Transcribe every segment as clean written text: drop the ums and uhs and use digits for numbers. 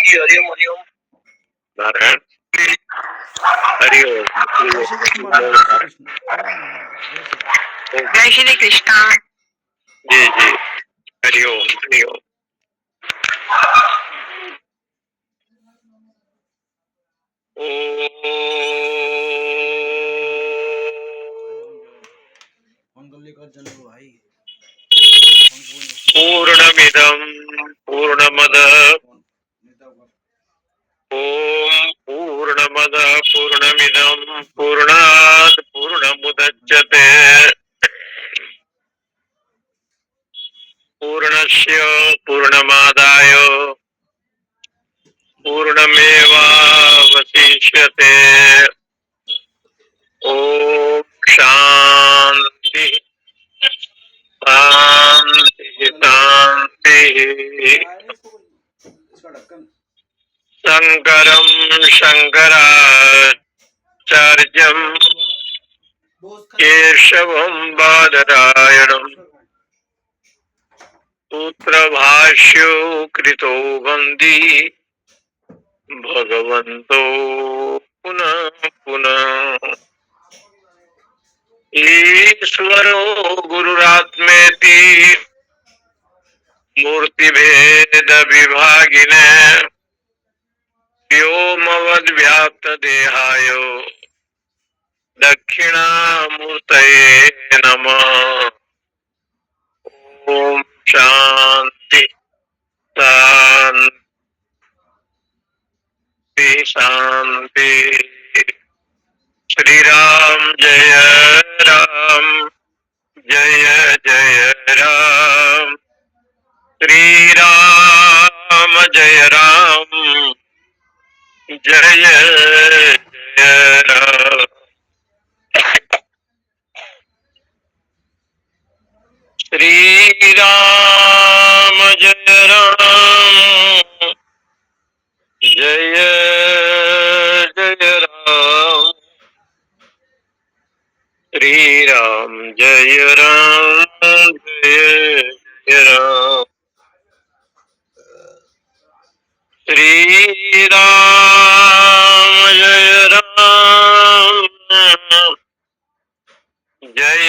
हरिओम हरिओम नारायण हरिओम जय श्री कृष्ण महाराज, जय श्री कृष्ण। जय श्री कृष्ण। जी जी हरिओम हरिओम। पूर्णमिदं पूर्णमद ओम पूर्णमद पूर्णमिदं पूर्णात् पूर्णमुदच्यते पूर्णस्य पूर्णमादाय पूर्णमेवावशिष्यते। ओम शांति शांति शांति। शंकरं शंकराचार्यं केशवं बादरायणं सूत्रभाष्यो कृतो वन्दे भगवन्तो पुनः पुनः। ईश्वरो गुरुरात्मेति मूर्तिभेद विभागिने व्योमवद्व्याप्तदेहाय दक्षिणामूर्तये नमः। ओम शांति शांति शांति। श्री राम जय राम जय जय राम। श्री राम जय राम जय जय राम। श्री राम जय राम जय जय राम। श्री राम जय राम जय जय राम। श्री राम जय राम जय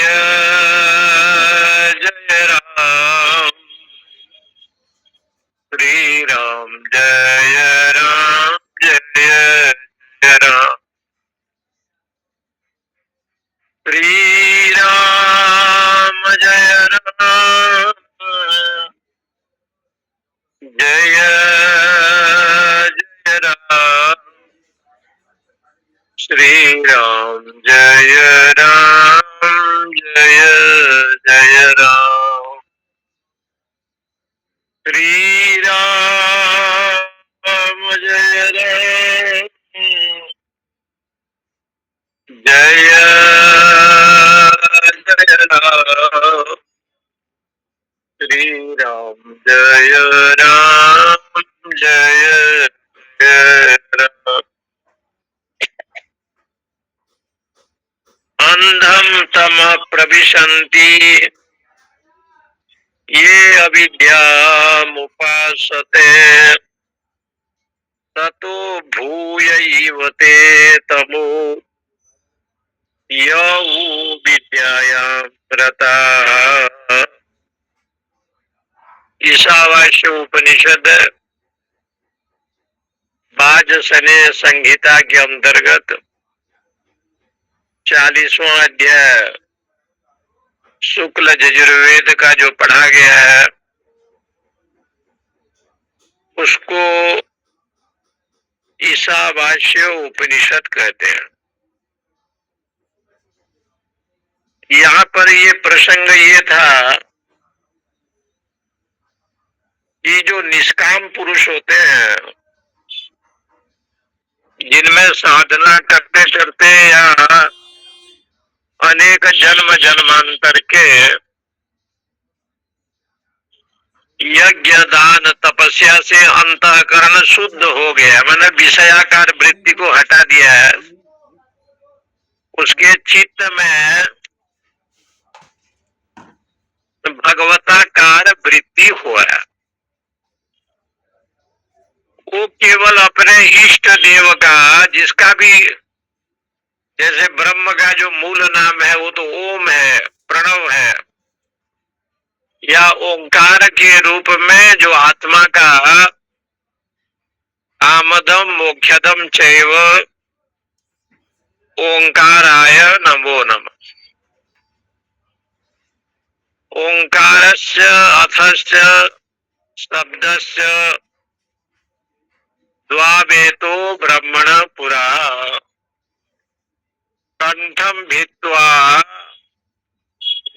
जय राम। श्री राम जय राम जय जय राम। श्री राम जय राम जय जय राम। श्री राम जय राम जय जय राम। श्री राम जय राम जय जय राम। श्री राम जय राम जय जय राम। अंधम तम प्रविशन्ति ये अविद्यामुपासते ततो भूयैव ते तमो यौ विद्यायां रताः। ईशावास्य उपनिषद वाजसने संहिता के अंतर्गत 40वां अध्याय शुक्ल यजुर्वेद का जो पढ़ा गया है उसको ईशावास्य उपनिषद कहते हैं। यहाँ पर ये प्रसंग ये था कि जो निष्काम पुरुष होते हैं जिनमें साधना करते करते या अनेक जन्म जन्मांतर के यज्ञ दान तपस्या से अंतःकरण शुद्ध हो गया, मैंने विषयाकार वृत्ति को हटा दिया है, उसके चित्त में भगवताकार वृत्ति हुआ है। वो केवल अपने इष्ट देव का, जिसका भी, जैसे ब्रह्म का जो मूल नाम है वो तो ओम है, प्रणव है, या ओंकार के रूप में जो आत्मा का आमदम मोक्षदम चैव ओंकाराय नमो नमः। ओंकारस्य अथस्य शब्दस्य द्वावेतो ब्रह्मण पुरा कंठम भित्वा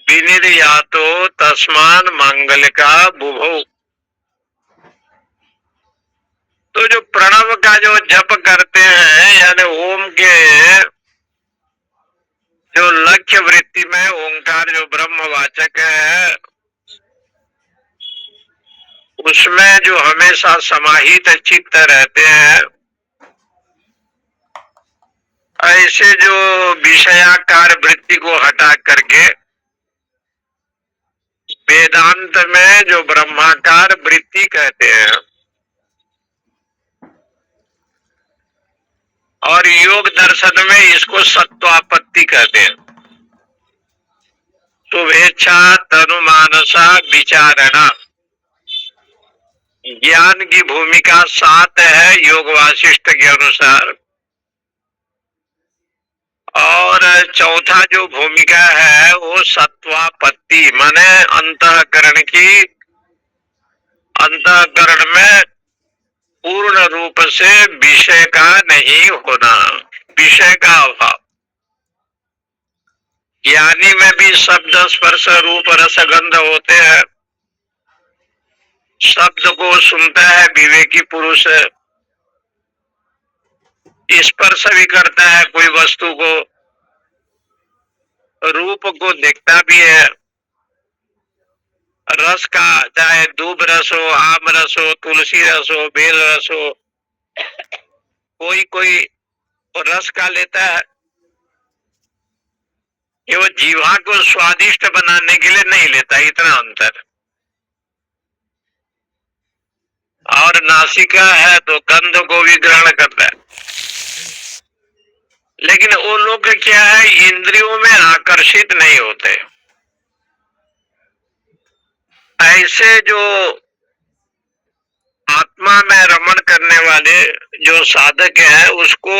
विनिर्यातो तस्मान मांगलिका बुभौ। तो जो प्रणव का जो जप करते हैं, यानी ओम के जो लक्ष्य वृत्ति में ओंकार जो ब्रह्मवाचक है, उसमें जो हमेशा समाहित चित्त रहते हैं, ऐसे जो विषयाकार वृत्ति को हटा करके वेदांत में जो ब्रह्माकार वृत्ति कहते हैं, और योग दर्शन में इसको सत्वापत्ति कहते हैं। शुभेच्छा तनुमानसा विचारणा, ज्ञान की भूमिका 7 है योग वासिष्ठ के अनुसार, और चौथा जो भूमिका है वो सत्वापत्ति, माने अंतःकरण की, अंतःकरण में पूर्ण रूप से विषय का नहीं होना, विषय का अभाव। ज्ञानी में भी शब्द स्पर्श रूप रस गंध होते हैं, शब्द को सुनता है विवेकी पुरुष, स्पर्श भी करता है कोई वस्तु को, रूप को देखता भी है, रस का चाहे दूब रस हो, आम रस हो, तुलसी रस हो, बेल रस हो, कोई कोई रस का लेता है, ये वो जीवा को स्वादिष्ट बनाने के लिए नहीं लेता, इतना अंतर। और नासिका है तो गंध को भी ग्रहण करता है, लेकिन वो लोग क्या है, इंद्रियों में आकर्षित नहीं होते। ऐसे जो आत्मा में रमण करने वाले जो साधक हैं, उसको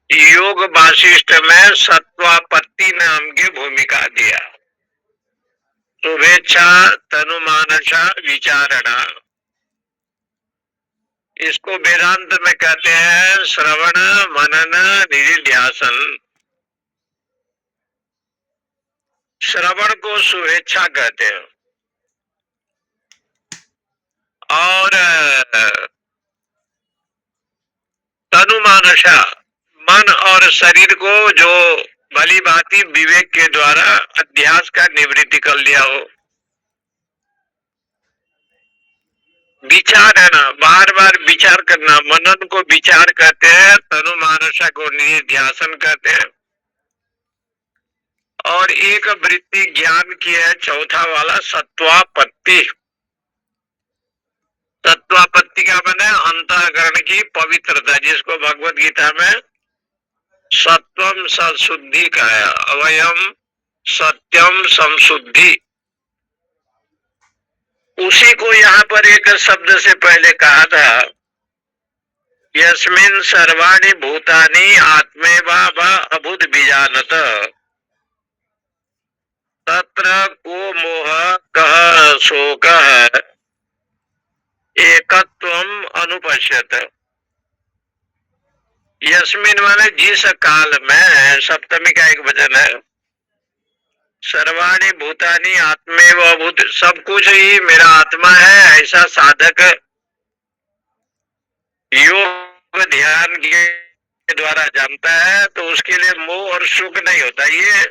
योग वासिष्ठ में सत्वापत्ति नाम की भूमिका दिया। शुभेच्छा तनुमानसा विचारणा, इसको वेदांत में कहते हैं श्रवण मनन निधिध्यासन। श्रवण को शुभेच्छा कहते हैं, और तनुमानसा, मन और शरीर को जो भली भांति विवेक के द्वारा अध्यास का निवृत्ति कर लिया हो। विचारना, बार बार विचार करना, मनन को विचार कहते हैं, तनुमानसा को निधिध्यासन कहते हैं। और एक वृत्ति ज्ञान की है, चौथा वाला सत्वापत्ति। सत्वापत्ति का माने अंतःकरण की पवित्रता, जिसको भगवत गीता में सत्वम संशुद्धि का है, अवयम सत्यम संशुद्धि। उसी को यहाँ पर एक शब्द से पहले कहा था, यस्मिन् सर्वाणि भूतानि आत्मेवा वा अभूत बीजानत तत्र को मोह कह शोकः एकत्वम अनुपश्यत। यस्मिन माने जिस काल में, सप्तमी का एक वचन है, सर्वाणि भूतानि आत्मेव अभूत, सब कुछ ही मेरा आत्मा है, ऐसा साधक योग ध्यान के द्वारा जानता है, तो उसके लिए मोह और सुख नहीं होता। ये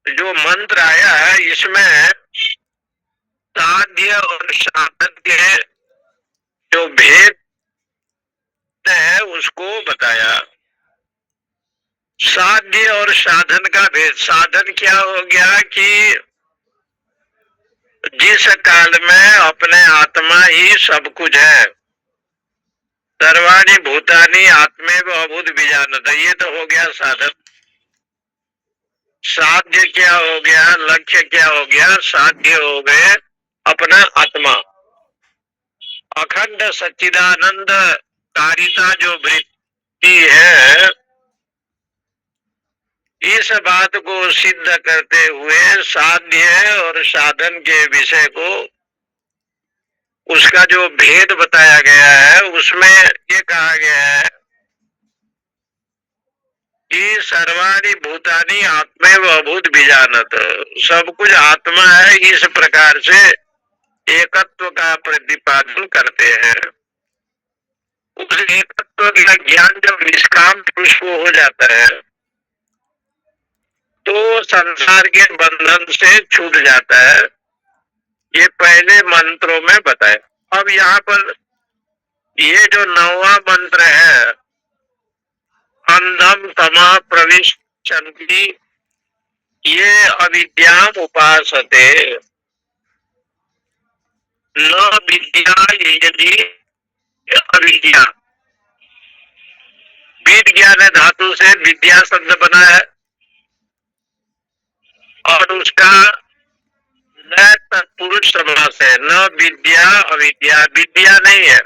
जो मंत्र आया है, इसमें साध्य और साधन के जो भेद है उसको बताया। साध्य और साधन का भेद, साधन क्या हो गया कि जिस काल में अपने आत्मा ही सब कुछ है, सर्वाणि भूतानि आत्मेव अभूत बीजानत, ये तो हो गया साधन। साध्य क्या हो गया, लक्ष्य क्या हो गया? साध्य हो गए अपना आत्मा, अखंड सच्चिदानंद कारिता जो वृत्ति है, इस बात को सिद्ध करते हुए साध्य और साधन के विषय को, उसका जो भेद बताया गया है, उसमें ये कहा गया है कि सर्वाणि भूतानि आत्मेव अभूत बीजानत, सब कुछ आत्मा है, इस प्रकार से एकत्व का प्रतिपादन करते हैं। उस एकत्व का ज्ञान जब निष्काम पुरुष को हो जाता है तो संसार के बंधन से छूट जाता है। ये पहले मंत्रों में बताया। अब यहाँ पर ये जो 9वां मंत्र है, अंधम तमा प्रविशन्ति, ये अविद्याम उपासते न विद्या यदि अविद्या। विद ज्ञान धातु से विद्या शब्द बना है और उसका न तत्पुरुष समास है, न विद्या अविद्या, विद्या नहीं है,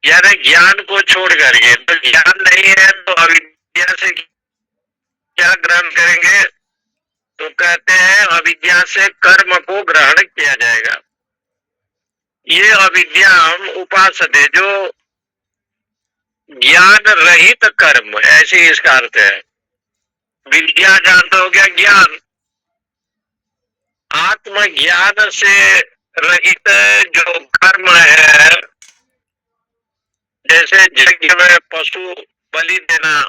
यानी ज्ञान को छोड़ करके। तो ज्ञान नहीं है तो अविद्या से क्या ग्रहण करेंगे? तो कहते हैं अविद्या से कर्म को ग्रहण किया जाएगा। ये अविद्या उपासते, जो ज्ञान रहित कर्म, ऐसे इसका अर्थ है। विद्या का अर्थ हो गया ज्ञान, आत्मज्ञान से रहित जो कर्म है, जैसे यज्ञ में पशु बलि देना,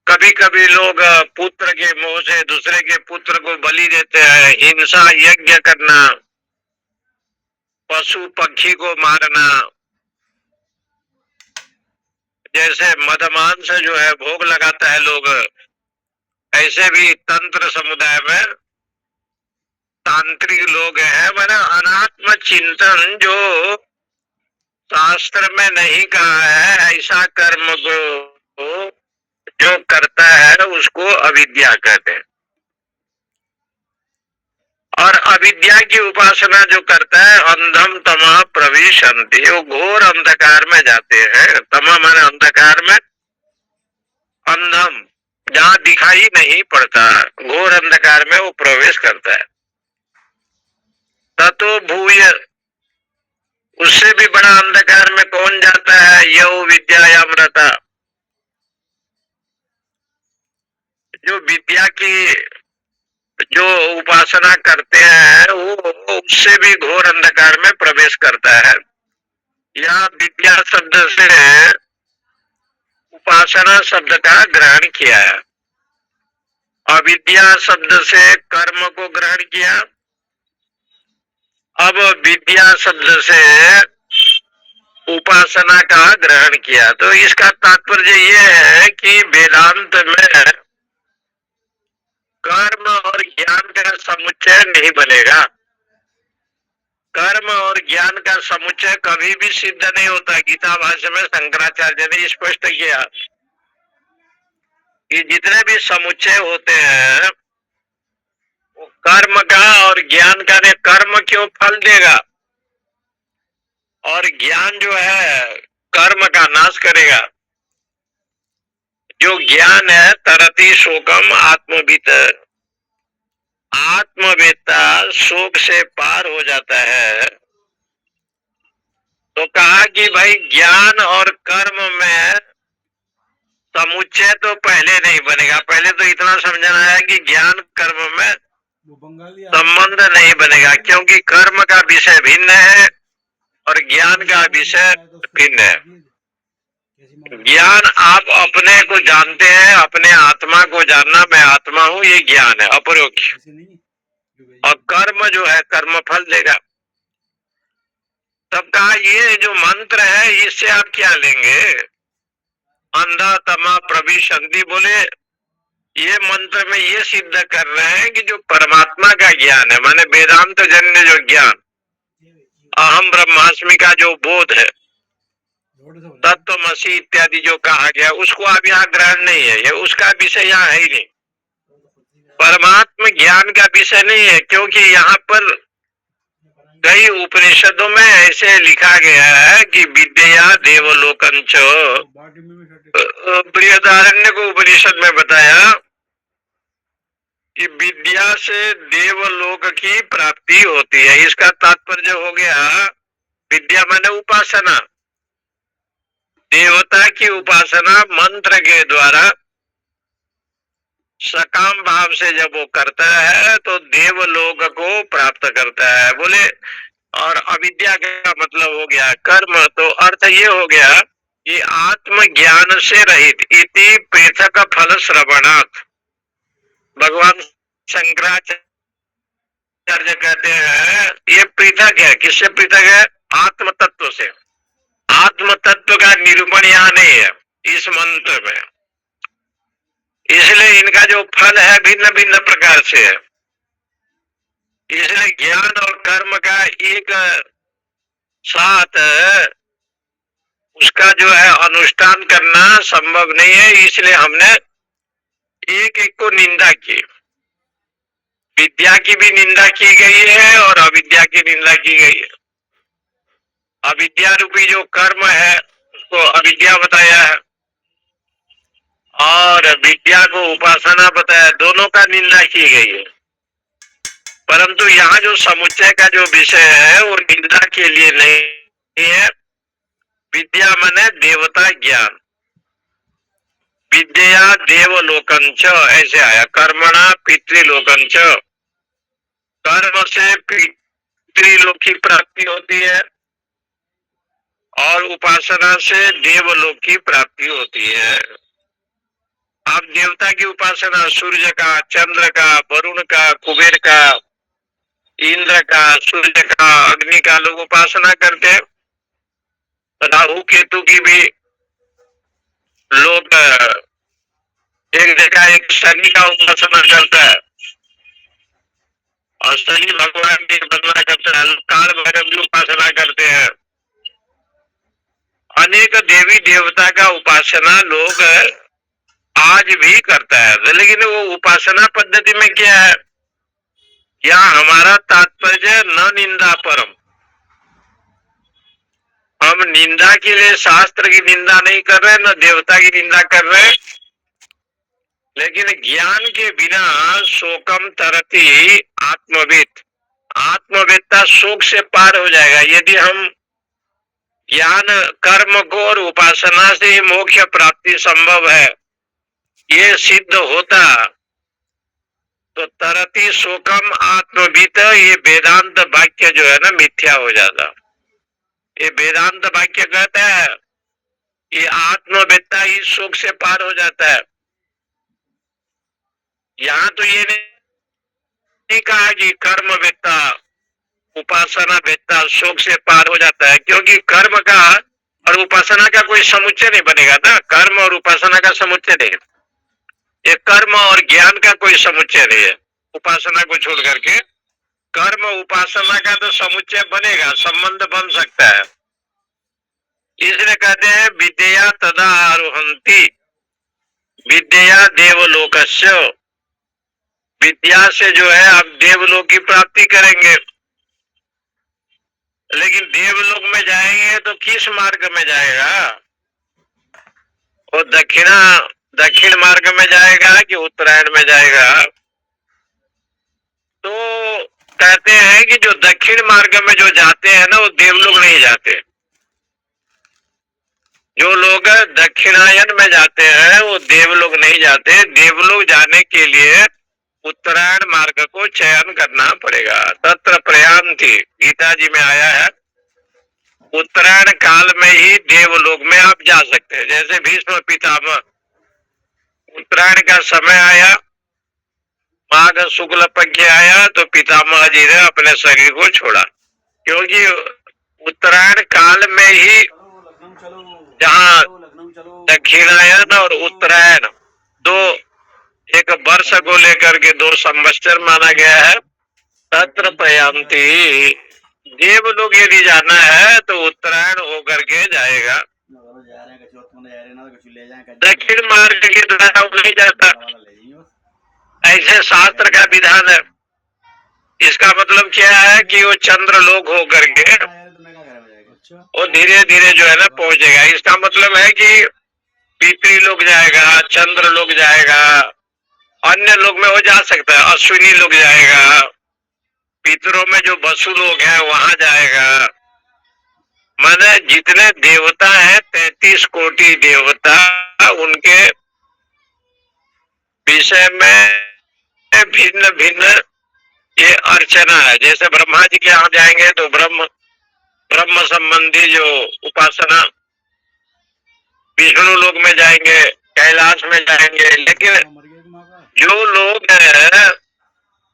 कभी कभी लोग पुत्र के मोह से दूसरे के पुत्र को बलि देते हैं, हिंसा यज्ञ करना, पशु पक्षी को मारना, जैसे मदमांस जो है भोग लगाता है लोग, ऐसे भी तंत्र समुदाय में तांत्रिक लोग हैं। मैंने अनात्म चिंतन जो शास्त्र में नहीं कहा है, ऐसा कर्म को जो करता है उसको अविद्या कहते हैं। और अविद्या की उपासना जो करता है, अंधम तमा प्रविशन्ति, वो घोर अंधकार में जाते हैं। तमा माने अंधकार में, अंधम जहाँ दिखाई नहीं पड़ता, घोर अंधकार में वो प्रवेश करता है। ततो भूय, उससे भी बड़ा अंधकार में कौन जाता है? यौ विद्यायामृता, जो विद्या की जो उपासना करते हैं वो उससे भी घोर अंधकार में प्रवेश करता है। यहाँ विद्या शब्द से उपासना शब्द का ग्रहण किया है, अविद्या शब्द से कर्म को ग्रहण किया, अब विद्या शब्द से उपासना का ग्रहण किया। तो इसका तात्पर्य ये है कि वेदांत में कर्म और ज्ञान का समुच्चय नहीं बनेगा। कर्म और ज्ञान का समुच्चय कभी भी सिद्ध नहीं होता। गीता भाष्य में शंकराचार्य ने स्पष्ट किया कि जितने भी समुच्चय होते हैं वो कर्म का और ज्ञान का ने, कर्म क्यों फल देगा और ज्ञान जो है कर्म का नाश करेगा। जो ज्ञान है तरति शोकम आत्मवित, आत्मवेत्ता शोक से पार हो जाता है। तो कहा कि भाई ज्ञान और कर्म में समुच्चय तो पहले नहीं बनेगा। पहले तो इतना समझना है कि ज्ञान कर्म में संबंध नहीं बनेगा, क्योंकि कर्म का विषय भिन्न है और ज्ञान का विषय भिन्न है। ज्ञान आप अपने को जानते हैं, अपने आत्मा को जानना, मैं आत्मा हूँ, ये ज्ञान है अपरोक्ष। और कर्म जो है कर्म फल देगा। तब कहा ये जो मंत्र है इससे आप क्या लेंगे? अंधा तमा प्रविशन्ति, बोले ये मंत्र में ये सिद्ध कर रहे हैं कि जो परमात्मा का ज्ञान है, माने वेदांत जन्य जो ज्ञान अहम ब्रह्मास्मि का जो बोध है, तत्वमसि इत्यादि जो कहा गया, उसको अब यहाँ ग्रहण नहीं है, ये उसका विषय यहाँ है ही नहीं। परमात्म ज्ञान का विषय नहीं है, क्योंकि यहाँ पर कई उपनिषदों में ऐसे लिखा गया है कि विद्या देवलोकंच। बृहदारण्य को उपनिषद में बताया कि विद्या से देवलोक की प्राप्ति होती है। इसका तात्पर्य हो गया, विद्या माने उपासना, देवता की उपासना मंत्र के द्वारा सकाम भाव से जब वो करता है तो देवलोक को प्राप्त करता है। बोले, और अविद्या का मतलब हो गया कर्म, तो अर्थ ये हो गया कि आत्मज्ञान से रहित इति पृथक फल श्रवणात्। भगवान शंकराचार्य कहते हैं ये पृथक है। किससे पृथक है? आत्म तत्व से। आत्म तत्व का निरूपण यहाँ नहीं है इस मंत्र में, इसलिए इनका जो फल है भिन्न भिन्न प्रकार से है। इसलिए ज्ञान और कर्म का एक साथ उसका जो है अनुष्ठान करना संभव नहीं है। इसलिए हमने एक एक को निंदा की। विद्या की भी निंदा की गई है और अविद्या की निंदा की गई है। अविद्या रूपी जो कर्म है उसको अविद्या बताया है और विद्या को उपासना बताया, दोनों का निंदा की गई है। परंतु यहाँ जो समुच्चय का जो विषय है वो निंदा के लिए नहीं है। विद्या माने देवता ज्ञान, विद्या देवलोकंच ऐसे आया। कर्मणा पितृलोकंच, कर्म से पितृलोक की प्राप्ति होती है और उपासना से देवलोक की प्राप्ति होती है। आप देवता की उपासना सूर्य का, चंद्र का, वरुण का, कुबेर का, इंद्र का, सूर्य का, अग्नि का लोग उपासना करते हैं। राहु केतु की भी लोग एक जगह एक शनि का उपासना करता है और शनि भगवान की उपासना करता है। काल भैरव की उपासना करते हैं। अनेक देवी देवता का उपासना लोग आज भी करता है। लेकिन वो उपासना पद्धति में क्या है? यहाँ हमारा तात्पर्य न निंदा परम। हम निंदा के लिए शास्त्र की निंदा नहीं कर रहे, न देवता की निंदा कर रहे, लेकिन ज्ञान के बिना शोकम तरति आत्मविद। आत्मवेत्ता शोक से पार हो जाएगा। यदि हम ज्ञान कर्म को और उपासना से ही मोक्ष प्राप्ति संभव है ये सिद्ध होता तो तरति शोकम आत्मविद, ये वेदांत वाक्य जो है ना मिथ्या हो जाता। ये वेदांत वाक्य कहता है ये आत्मवेत्ता ही शोक से पार हो जाता है। यहाँ तो ये नहीं कहा कि कर्म वेत्ता उपासना वेत्ता शोक से पार हो जाता है, क्योंकि कर्म का और उपासना का कोई समुच्चय नहीं बनेगा ना। कर्म और उपासना का समुच्चय नहीं, ये कर्म और ज्ञान का कोई समुच्चय नहीं है। उपासना को छोड़ करके कर्म उपासना का तो समुच्चय बनेगा, संबंध बन सकता है। इसलिए कहते हैं विद्या तदा आरोहंती, विद्या देवलोकस्य। विद्या से जो है आप देवलोक की प्राप्ति करेंगे। लेकिन देवलोक में जाएंगे तो किस मार्ग में जाएगा? वो दक्षिण मार्ग में जाएगा कि उत्तरायण में जाएगा? तो कहते हैं कि जो दक्षिण मार्ग में जो जाते हैं ना वो देवलोक नहीं जाते। जो लोग दक्षिणायन में जाते हैं वो देवलोक नहीं जाते। देवलोक जाने के लिए उत्तरायण मार्ग को चयन करना पड़ेगा। तत्र प्रयान्ति, गीता जी में आया है, उत्तरायण काल में ही देवलोक में आप जा सकते हैं। जैसे भीष्म पितामह, उत्तरायण का समय आया, माघ शुक्ल पक्ष आया तो पितामह जी ने अपने शरीर को छोड़ा, क्योंकि उत्तरायण काल में ही जहाँ दक्षिणायन और उत्तरायण दो एक वर्ष को लेकर के 2 संवत्सर माना गया है। तत्र प्रयान्ति देवलोक यदि जाना है तो उत्तरायण होकर के जाएगा, दक्षिण मार्ग के द्वारा वो नहीं जाता। ऐसे शास्त्र का विधान है। इसका मतलब क्या है कि वो चंद्रलोक होकर के अच्छा वो धीरे धीरे जो है ना पहुंचेगा। इसका मतलब है कि पितृलोक जाएगा, चंद्रलोक जाएगा, अन्य लोक में वो जा सकता है, अश्विनी लोक जाएगा, पितरों में जो वसु लोग हैं वहां जाएगा। माने जितने देवता हैं 33 कोटि देवता, उनके विषय में भिन्न भिन्न ये अर्चना है। जैसे ब्रह्मा जी के यहाँ जाएंगे तो ब्रह्म संबंधी जो उपासना, विष्णु लोक में जाएंगे, कैलाश में जाएंगे। लेकिन मर गया कि माँ का जो लोग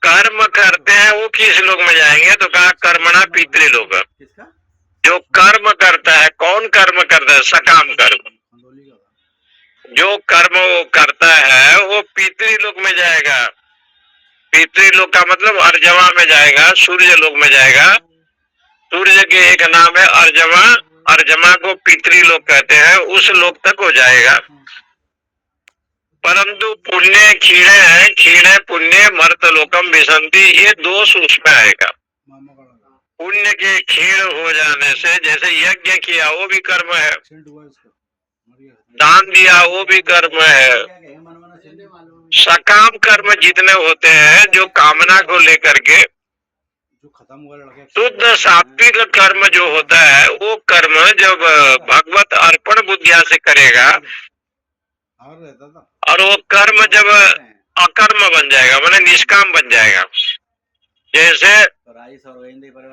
कर्म करते हैं वो किस लोक में जाएंगे? तो कहा कर्मणा पितृलोक। किसका जो कर्म करता है, कौन कर्म करता है? सकाम कर्म। खंडोली का था। जो कर्म वो करता है वो पितृलोक में जाएगा। पितृलोक का मतलब अर्जवा में जाएगा, सूर्य लोक में जाएगा। सूर्य के एक नाम है अर्जमा, अर्जमा को पितृलोक कहते हैं, उस लोक तक हो जाएगा। परंतु पुण्य क्षीणे है, क्षीणे पुण्य मर्तलोकम विसंति, ये दोष उसमें आएगा। मामा का लगा पुण्य के क्षीण हो जाने से, जैसे यज्ञ किया वो भी कर्म है, एक्सीडेंट हुआ इसका मर गया दान दिया वो भी कर्म है। सकाम कर्म जितने होते हैं जो कामना को लेकर के, जो खत्म हुआ लड़का शुद्ध सात्विक कर्म जो होता है वो कर्म जब भगवत अर्पण बुद्धिया से करेगा और रहता था और वो कर्म जब अकर्म बन जाएगा, माने निष्काम बन जाएगा। जैसे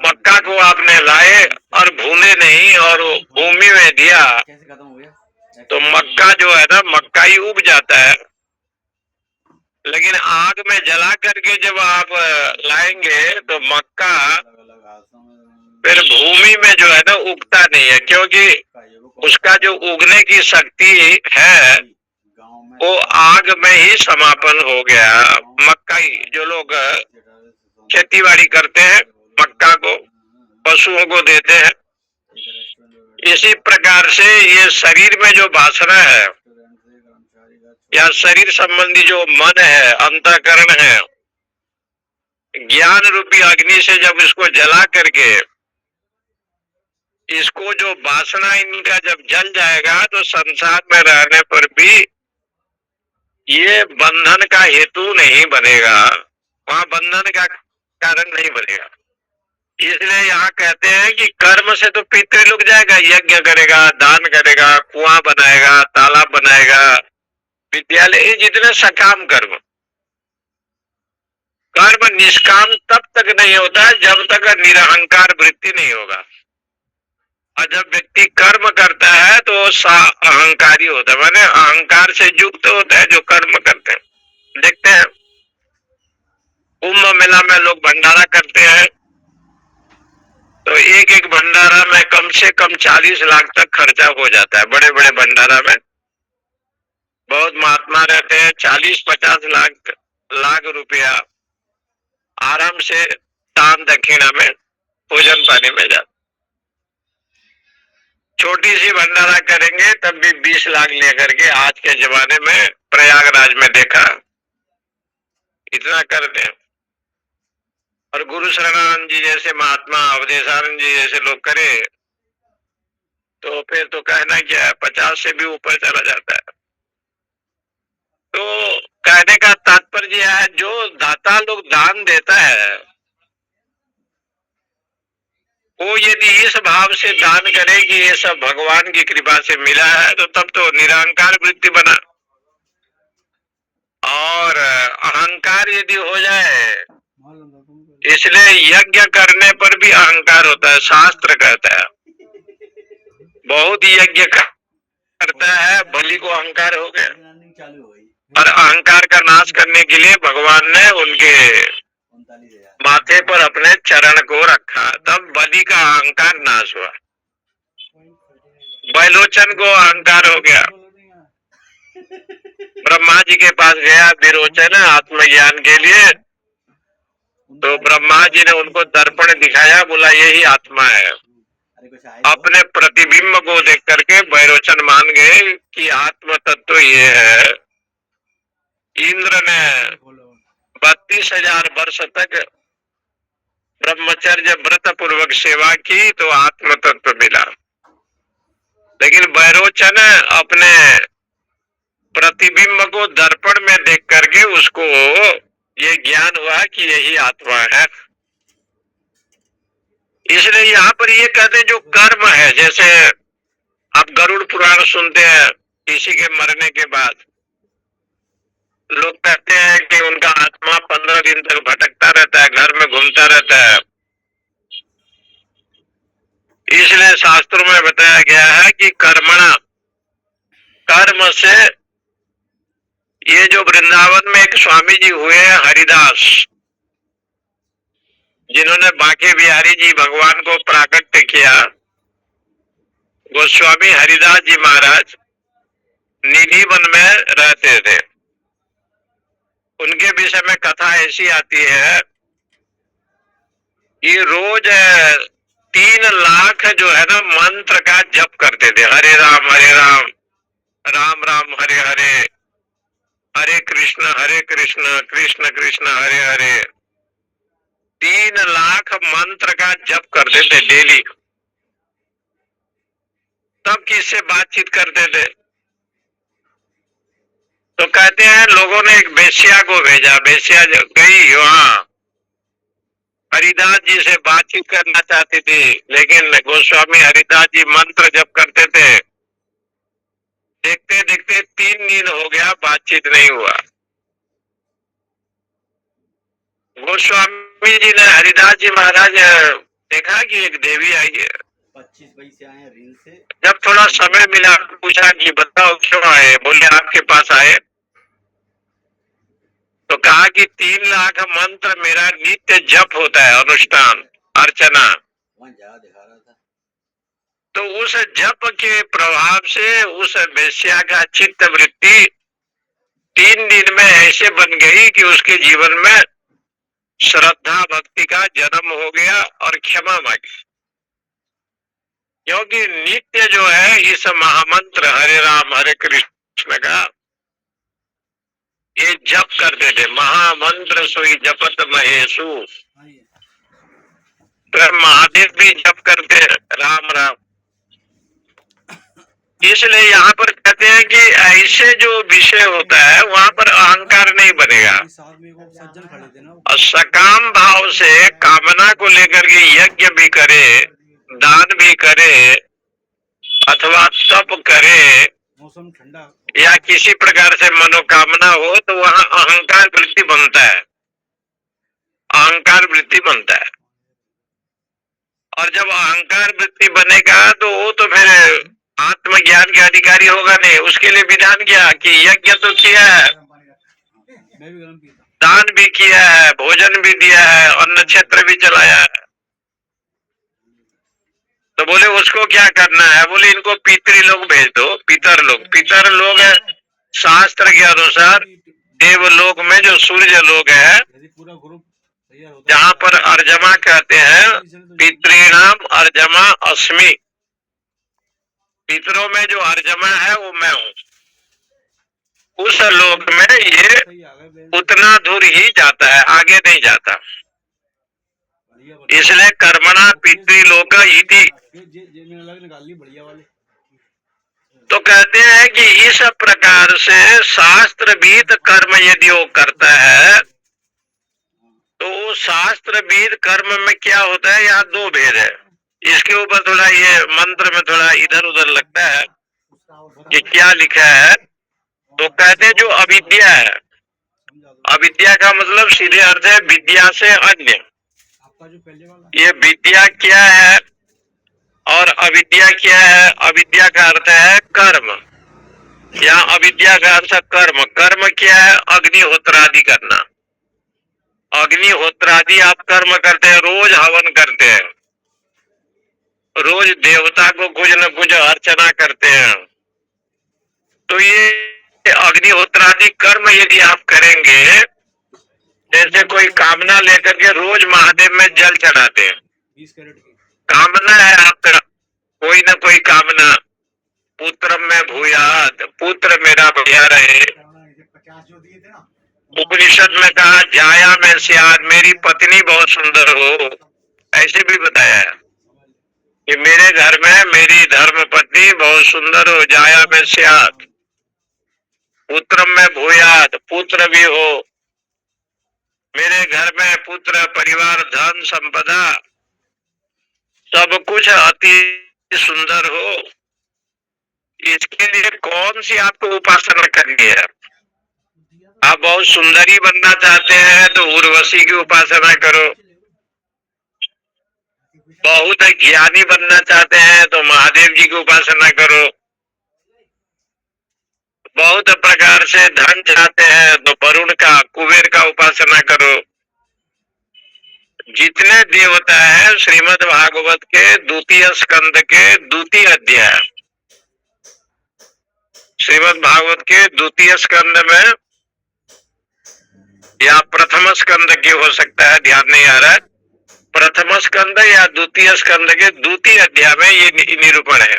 मक्का को आपने लाए और भूने नहीं और भूमि में दिया कैसे खत्म हो गया तो मक्का जो है ना, मक्का ही उग जाता है। लेकिन आग में जला करके जब आप लाएंगे तो मक्का फिर भूमि में जो है ना उगता नहीं है, क्योंकि उसका जो उगने की शक्ति है वो आग में ही समापन हो गया। मक्का ही जो लोग खेतीबाड़ी करते हैं, मक्का को पशुओं को देते हैं। इसी प्रकार से ये शरीर में जो वासना है या शरीर संबंधी जो मन है, अंतःकरण है, ज्ञान रूपी अग्नि से जब इसको जला करके, इसको जो वासना इनका जब जल जाएगा तो संसार में रहने पर भी ये बंधन का हेतु नहीं बनेगा, वहां बंधन का कारण नहीं बनेगा। इसलिए यहाँ कहते हैं कि कर्म से तो पितृलोक जाएगा, यज्ञ करेगा, दान करेगा, कुआं बनाएगा, तालाब बनाएगा, विद्यालय, ये जितने सकाम कर्म। कर्म निष्काम तब तक नहीं होता है जब तक निरहंकार वृत्ति नहीं होगा। और जब व्यक्ति कर्म करता है तो अहंकारी होता है, माने अहंकार से युक्त होता है जो कर्म करते हैं। देखते हैं कुंभ मेला में लोग भंडारा करते हैं तो एक एक भंडारा में कम से कम 40 लाख तक खर्चा हो जाता है। बड़े बड़े भंडारा में बहुत महात्मा रहते हैं, 40-50 लाख रुपया आराम से दान दक्षिणा में भोजन पानी में जाता। छोटी सी भंडारा करेंगे तब भी 20 लाख लेकर के, आज के जमाने में प्रयागराज में देखा इतना करते हैं। और गुरु शरणानंद जी जैसे महात्मा, अवधेशानंद जी जैसे लोग करे तो फिर तो कहना क्या है, 50 से भी ऊपर चला जाता है। तो कहने का तात्पर्य है जो दाता लोग दान देता है वो यदि इस भाव से दान करे कि ये सब भगवान की कृपा से मिला है तो तब तो निरहंकार वृत्ति बना। और अहंकार यदि हो जाए, इसलिए यज्ञ करने पर भी अहंकार होता है। शास्त्र कहता है बहुत यज्ञ करता है, बलि को अहंकार हो गया। और अहंकार का नाश करने के लिए भगवान ने उनके माथे पर अपने चरण को रखा, तब बलि का अहंकार नाश हुआ। बैलोचन को अहंकार हो गया, ब्रह्मा जी के पास गया विरोचन आत्मज्ञान के लिए, तो ब्रह्मा जी ने उनको दर्पण दिखाया, बोला यही आत्मा है। अरे कुछ आए तो अपने प्रतिबिंब को देख करके बैरोचन मान गए कि आत्म तत्व ये है। इंद्र ने बोलो 32,000 वर्ष तक ब्रह्मचर्य व्रत पूर्वक सेवा की तो आत्म तत्व मिला। लेकिन बैरोचन अपने प्रतिबिंब को दर्पण में देख करके उसको ये ज्ञान हुआ कि यही आत्मा है। इसलिए यहाँ पर ये कहते हैं जो कर्म है, जैसे आप गरुड़ पुराण सुनते हैं, किसी के मरने के बाद लोग कहते हैं कि उनका आत्मा 15 दिन तक भटकता रहता है, घर में घूमता रहता है। इसलिए शास्त्रों में बताया गया है कि कर्मणा, कर्म से, ये जो वृंदावन में एक स्वामी जी हुए हैं हरिदास, जिन्होंने बांके बिहारी जी भगवान को प्राकट्य किया, गोस्वामी हरिदास जी महाराज निधि वन में रहते थे। उनके विषय में कथा ऐसी आती है कि रोज 3 लाख जो है ना मंत्र का जप करते थे। हरे राम राम राम हरे हरे, हरे कृष्ण कृष्ण कृष्ण हरे हरे। 3 लाख मंत्र का जप करते थे डेली। तब किससे बातचीत करते थे? तो कहते हैं लोगों ने एक वेश्या को भेजा, वेश्या गई वहां, हरिदास जी से बातचीत करना चाहती थी, लेकिन गोस्वामी हरिदास जी मंत्र जप करते थे। देखते देखते 3 दिन हो गया, बातचीत नहीं हुआ। गोस्वामी जी ने, हरिदास जी महाराज देखा कि एक देवी आई है। 25 बई से आए हैं रील से। जब थोड़ा समय मिला पूछा कि बताओ क्यों आए? बोले आपके पास आए तो कहा कि 3 लाख मंत्र मेरा नित्य जप होता है, अनुष्ठान अर्चना। वहाँ जा दिखा रहा था। तो उस जप के प्रभाव से उस वेश्या का चित्त वृत्ति 3 दिन में ऐसे बन गई कि उसके जीवन में श्रद्धा भक्ति का जन्म हो गया और क्षमा मांगी। क्योंकि नित्य जो है इस महामंत्र हरे राम हरे कृष्ण का ये जप करते थे। महामंत्र सोई जपत महेशु, तो महादेव भी जप करते राम राम। इसलिए यहाँ पर कहते हैं कि ऐसे जो विषय होता है वहां पर अहंकार नहीं बनेगा। और सकाम भाव से कामना को लेकर के यज्ञ भी करे, दान भी करे, अथवा तप करे, मौसम ठंडा या किसी प्रकार से मनोकामना हो, तो वहाँ अहंकार वृत्ति बनता है, अहंकार वृत्ति बनता है। और जब अहंकार वृत्ति बनेगा तो वो तो फिर आत्मज्ञान के अधिकारी होगा नहीं। उसके लिए विधान किया कि यज्ञ तो किया है, दान भी किया है, भोजन भी दिया है, अन्न क्षेत्र भी चलाया है, तो बोले उसको क्या करना है? बोले इनको पितृ लोग भेज दो। पितर लोग है शास्त्र के अनुसार देवलोक में जो सूर्य लोग है, जहाँ पर अर्जमा कहते हैं, पितृणाम अर्जमा अस्मि, पितरों में जो अर्जमा है वो मैं हूँ। उस लोक में ये उतना दूर ही जाता है, आगे नहीं जाता। इसलिए कर्मणा पितृलोक इति। तो कहते हैं कि इस प्रकार से शास्त्रविद कर्म यदि वो करता है तो शास्त्रविद कर्म में क्या होता है? यहाँ 2 भेद है। इसके ऊपर थोड़ा ये मंत्र में थोड़ा इधर उधर लगता है कि क्या लिखा है। तो कहते हैं जो अविद्या है, अविद्या का मतलब सीधे अर्थ है विद्या से अन्य। ये विद्या क्या है और अविद्या क्या है? अविद्या का अर्थ है कर्म, या अविद्या का अर्थ कर्म। कर्म क्या है? अग्निहोत्रादि करना। अग्निहोत्रादि आप कर्म करते हैं, रोज हवन करते हैं, रोज देवता को कुछ न कुछ अर्चना करते हैं। तो ये अग्निहोत्रादि कर्म यदि आप करेंगे जैसे कोई कामना लेकर के रोज महादेव में जल चढ़ाते हैं। 20 कैरेट की। कामना है आपका, कोई ना कोई कामना, पुत्र में भूयात, पुत्र मेरा बढ़िया रहे। 50 जो दिए थे ना, उपनिषद में कहा जाया में सियाद, मेरी पत्नी बहुत सुंदर हो, ऐसे भी बताया है कि मेरे घर में मेरी धर्म पत्नी बहुत सुंदर हो, जाया में सियाद, पुत्र में भूयात, पुत्र भी हो, मेरे घर में पुत्र परिवार धन संपदा सब कुछ अति सुंदर हो। इसके लिए कौन सी आपको उपासना करनी है? आप बहुत सुंदरी बनना चाहते हैं तो उर्वशी की उपासना करो, बहुत ज्ञानी बनना चाहते हैं तो महादेव जी की उपासना करो, बहुत प्रकार से धन चाहते हैं तो वरुण का कुबेर का उपासना करो। जितने देवता है श्रीमद् भागवत के द्वितीय स्कंद के द्वितीय अध्याय, श्रीमद् भागवत के द्वितीय स्कंद में या प्रथम स्कंद की हो सकता है, ध्यान नहीं आ रहा है, प्रथम स्कंद या द्वितीय स्कंद के द्वितीय अध्याय में ये निरूपण है।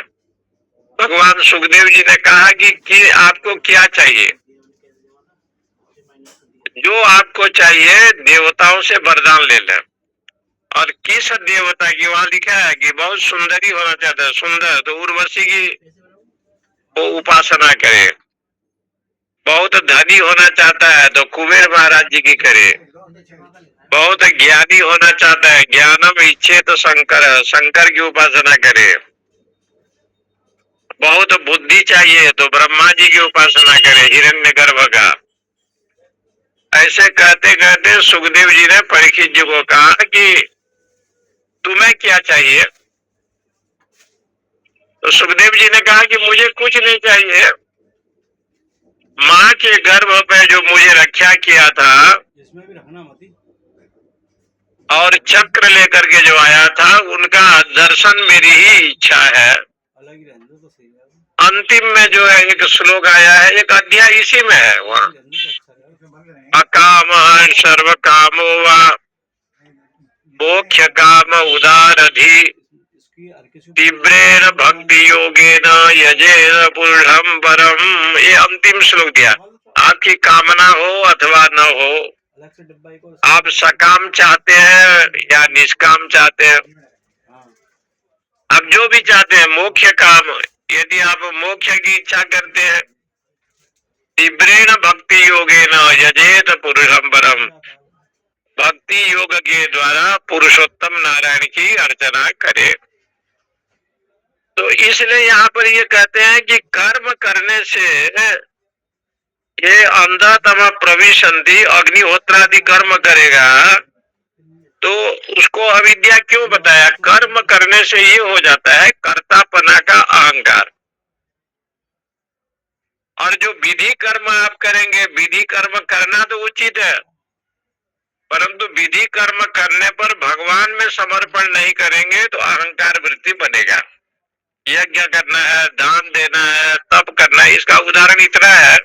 भगवान सुखदेव जी ने कहा कि आपको क्या चाहिए, जो आपको चाहिए देवताओं से वरदान ले लें। और किस देवता की, वहां लिखा है कि बहुत सुंदरी होना चाहता है, सुंदर तो उर्वशी की वो उपासना करे, बहुत धनी होना चाहता है तो कुबेर महाराज जी की करे, बहुत ज्ञानी होना चाहता है ज्ञानम इच्छे तो शंकर, शंकर की उपासना करे, बहुत बुद्धि चाहिए तो ब्रह्मा जी की उपासना करे, हिरण्यगर्भ का। ऐसे कहते कहते सुखदेव जी ने परीक्षित जी को कहा कि तुम्हें क्या चाहिए? तो सुखदेव जी ने कहा कि मुझे कुछ नहीं चाहिए, माँ के गर्भ पे जो मुझे रक्षा किया था इसमें भी रखना मत ही। और चक्र लेकर के जो आया था उनका दर्शन मेरी ही इच्छा है। अलग ही रहने दो तो सही है। अंतिम में जो है एक श्लोक आया है, एक अध्याय इसी में है, वहाँ अकाम सर्व कामो वा मोक्ष काम उदारधि तीव्रेण भक्ति योगेन यजेन पुरुषं परम। ये अंतिम श्लोक दिया। आपकी कामना हो अथवा न हो, आप सकाम चाहते हैं या निष्काम चाहते हैं, आप जो भी चाहते हैं मोक्ष काम, यदि आप मोक्ष की इच्छा करते हैं, तीव्रेण भक्ति योगेन यजेत पुरुषं परम, भक्ति योग के द्वारा पुरुषोत्तम नारायण की अर्चना करे। तो इसलिए यहाँ पर ये कहते हैं कि कर्म करने से ये अंधतम प्रविशन्ति, अग्निहोत्रादि कर्म करेगा तो उसको अविद्या क्यों बताया? कर्म करने से ये हो जाता है कर्तापना का अहंकार। और जो विधि कर्म आप करेंगे, विधि कर्म करना तो उचित है, परंतु विधि कर्म करने पर भगवान में समर्पण नहीं करेंगे तो अहंकार वृत्ति बनेगा। यज्ञ करना है, दान देना है, तप करना है। इसका उदाहरण इतना है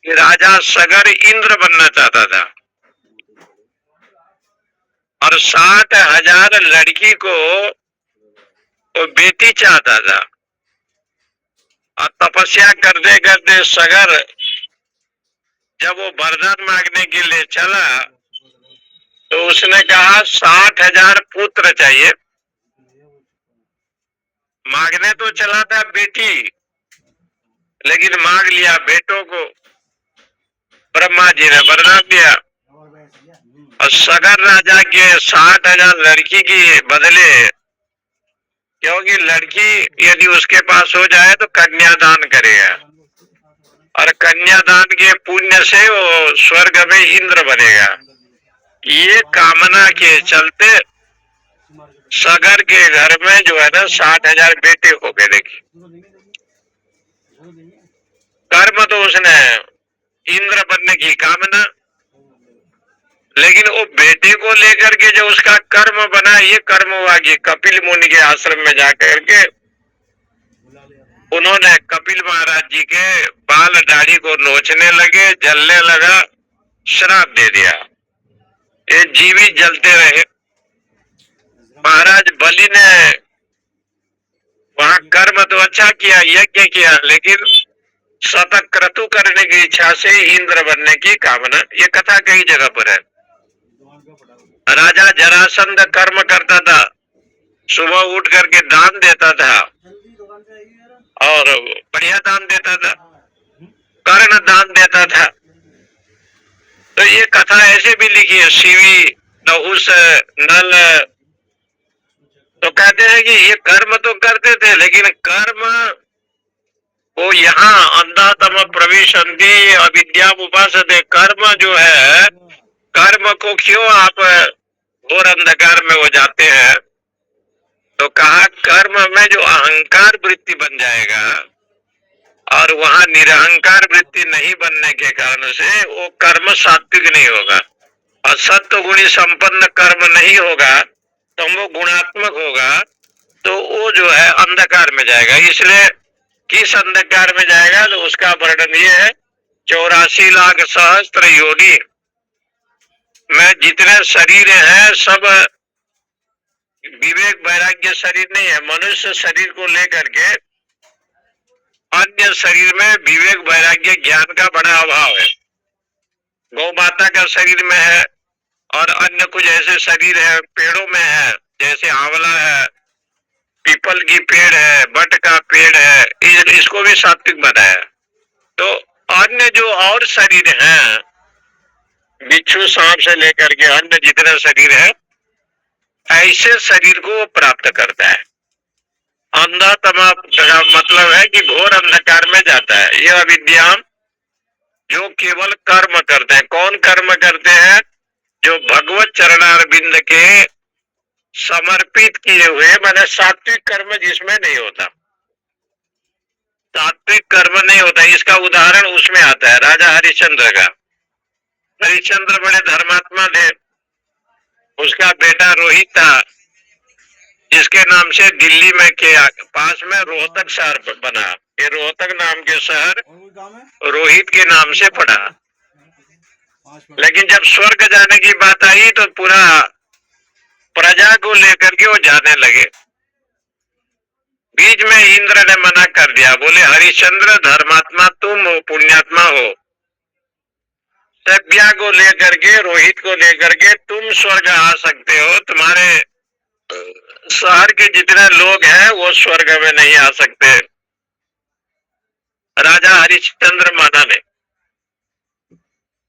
कि राजा सगर इंद्र बनना चाहता था और 60,000 लड़की को वो बेटी चाहता था, और तपस्या करते करते सगर जब वो वरदान मांगने के लिए चला तो उसने कहा 60,000 पुत्र चाहिए। मांगने तो चला था बेटी, लेकिन मांग लिया बेटों को। ब्रह्मा जी ने वरदान दिया और सगर राजा के 60,000 लड़की के बदले, क्योंकि लड़की यदि उसके पास हो जाए तो कन्यादान करेगा और कन्यादान के पुण्य से वो स्वर्ग में इंद्र बनेगा। ये कामना के चलते सगर के घर में जो है ना 60,000 बेटे हो गए। देखिए कर्म तो उसने इंद्र बनने की कामना, लेकिन वो बेटे को लेकर के जो उसका कर्म बना, ये कर्म हुआ कि कपिल मुनि के आश्रम में जाकर के उन्होंने कपिल महाराज जी के बाल दाढ़ी को नोचने लगे, जलने लगा, श्राप दे दिया, ये जीवित जलते रहे। महाराज बलि ने वहां कर्म तो अच्छा किया, यज्ञ किया, लेकिन शतक क्रतु करने की इच्छा से इंद्र बनने की कामना, ये कथा कई जगह पर है। राजा जरासंध कर्म करता था, सुबह उठ करके दान देता था और बढ़िया दान देता था, कर्ण दान देता था। तो ये कथा ऐसे भी लिखी है, शिवी नहुस नल। तो कहते हैं कि ये कर्म तो करते थे, लेकिन कर्म वो यहाँ अंधातम प्रविशन्ति अविद्या उपासते, कर्म जो है, कर्म को क्यों आप घोर अंधकार में हो जाते हैं? तो कहा कर्म में जो अहंकार वृत्ति बन जाएगा और वहां निरहंकार वृत्ति नहीं बनने के कारण से वो कर्म सात्विक नहीं होगा, और सत्व गुणी संपन्न कर्म नहीं होगा, तो वो गुणात्मक होगा, तो वो जो है अंधकार में जाएगा। इसलिए किस अंधकार में जाएगा, तो उसका वर्णन ये है, 84 लाख सहस्त्र योनि में जितने शरीर हैं सब विवेक वैराग्य शरीर नहीं है। मनुष्य शरीर को लेकर के अन्य शरीर में विवेक वैराग्य ज्ञान का बड़ा अभाव है। गौ माता का शरीर में है और अन्य कुछ ऐसे शरीर है, पेड़ों में है, जैसे आंवला है, पीपल की पेड़ है, बट का पेड़ है, इसको भी सात्विक बनाया। तो अन्य जो और शरीर हैं, बिच्छू सांप से लेकर के अन्य जितने शरीर है, ऐसे शरीर को वो प्राप्त करता है। अंधातमा का मतलब है कि घोर अंधकार में जाता है। यह अविद्या जो केवल कर्म करते हैं। कौन कर्म करते हैं? जो भगवत चरणारविंद के समर्पित किए हुए, माने सात्विक कर्म जिसमें नहीं होता, सात्विक कर्म नहीं होता। इसका उदाहरण उसमें आता है, राजा हरिश्चंद्र का। हरिश्चंद्र बड़े धर्मात्मा थे, उसका बेटा रोहित था, जिसके नाम से दिल्ली में के पास में रोहतक शहर बना। ये रोहतक नाम के शहर रोहित के नाम से पड़ा। लेकिन जब स्वर्ग जाने की बात आई तो पूरा प्रजा को लेकर के वो जाने लगे। बीच में इंद्र ने मना कर दिया, बोले हरिश्चंद्र धर्मात्मा तुम हो, पुण्यात्मा हो, सभ्या को लेकर के, रोहित को लेकर के तुम स्वर्ग आ सकते हो, तुम्हारे शहर के जितने लोग हैं वो स्वर्ग में नहीं आ सकते। राजा हरिश्चंद्र माना नहीं,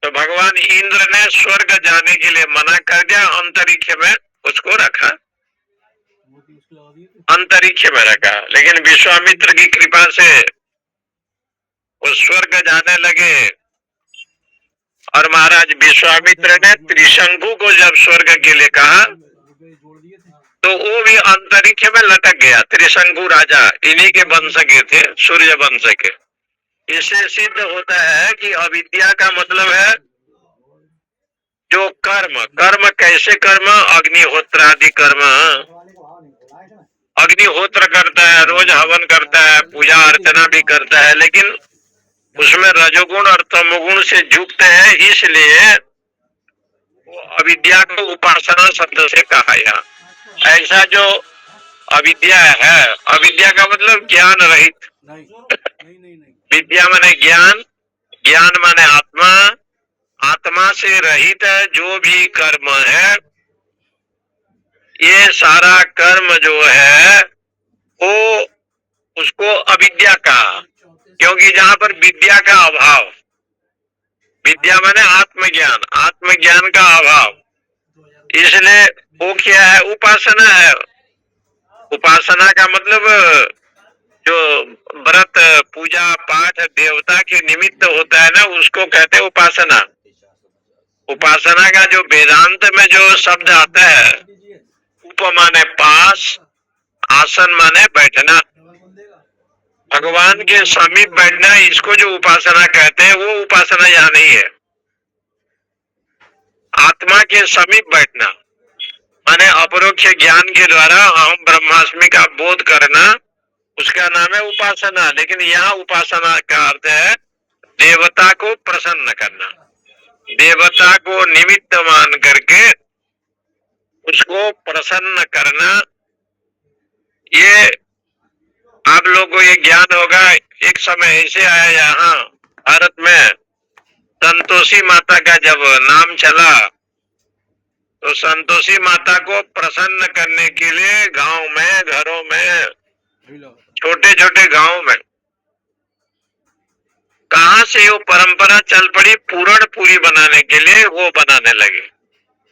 तो भगवान इंद्र ने स्वर्ग जाने के लिए मना कर दिया, अंतरिक्ष में उसको रखा, अंतरिक्ष में रखा। लेकिन विश्वामित्र की कृपा से वो स्वर्ग जाने लगे, और महाराज विश्वामित्र ने त्रिशंकु को जब स्वर्ग के लिए कहा तो वो भी अंतरिक्ष में लटक गया। त्रिशंकु राजा इन्हीं के वंश के थे, सूर्य वंश के। इससे सिद्ध होता है कि अविद्या का मतलब है जो कर्म। कर्म कैसे कर्म? अग्निहोत्र आदि कर्म। अग्निहोत्र करता है, रोज हवन करता है, पूजा अर्चना भी करता है, लेकिन उसमें रजोगुण और तमोगुण से युक्त है, इसलिए वो अविद्या को उपासना शब्द से कहा गया। ऐसा जो अविद्या है, अविद्या का मतलब ज्ञान रहित। विद्या माने ज्ञान, ज्ञान माने आत्मा, आत्मा से रहित जो भी कर्म है, ये सारा कर्म जो है वो उसको अविद्या कहा। क्योंकि जहां पर विद्या का अभाव, विद्या माने आत्मज्ञान, आत्मज्ञान का अभाव, इसलिए वो क्या है? उपासना है। उपासना का मतलब जो व्रत पूजा पाठ देवता के निमित्त होता है ना, उसको कहते हैं उपासना। उपासना का जो वेदांत में जो शब्द आता है, उप माने पास, आसन माने बैठना, भगवान के समीप बैठना, इसको जो उपासना कहते हैं वो उपासना यहाँ नहीं है। आत्मा के समीप बैठना माने अपरोक्ष ज्ञान के द्वारा अहम ब्रह्मास्मि का बोध करना, उसका नाम है उपासना। लेकिन यहाँ उपासना का अर्थ है देवता को प्रसन्न करना। देवता को निमित्त मान करके उसको प्रसन्न करना, ये आप लोगों को ये ज्ञान होगा। एक समय ऐसे आया यहाँ भारत में, संतोषी माता का जब नाम चला तो संतोषी माता को प्रसन्न करने के लिए गांव में, घरों में, छोटे छोटे गांव में कहां से वो परंपरा चल पड़ी, पूरण पूरी बनाने के लिए वो बनाने लगे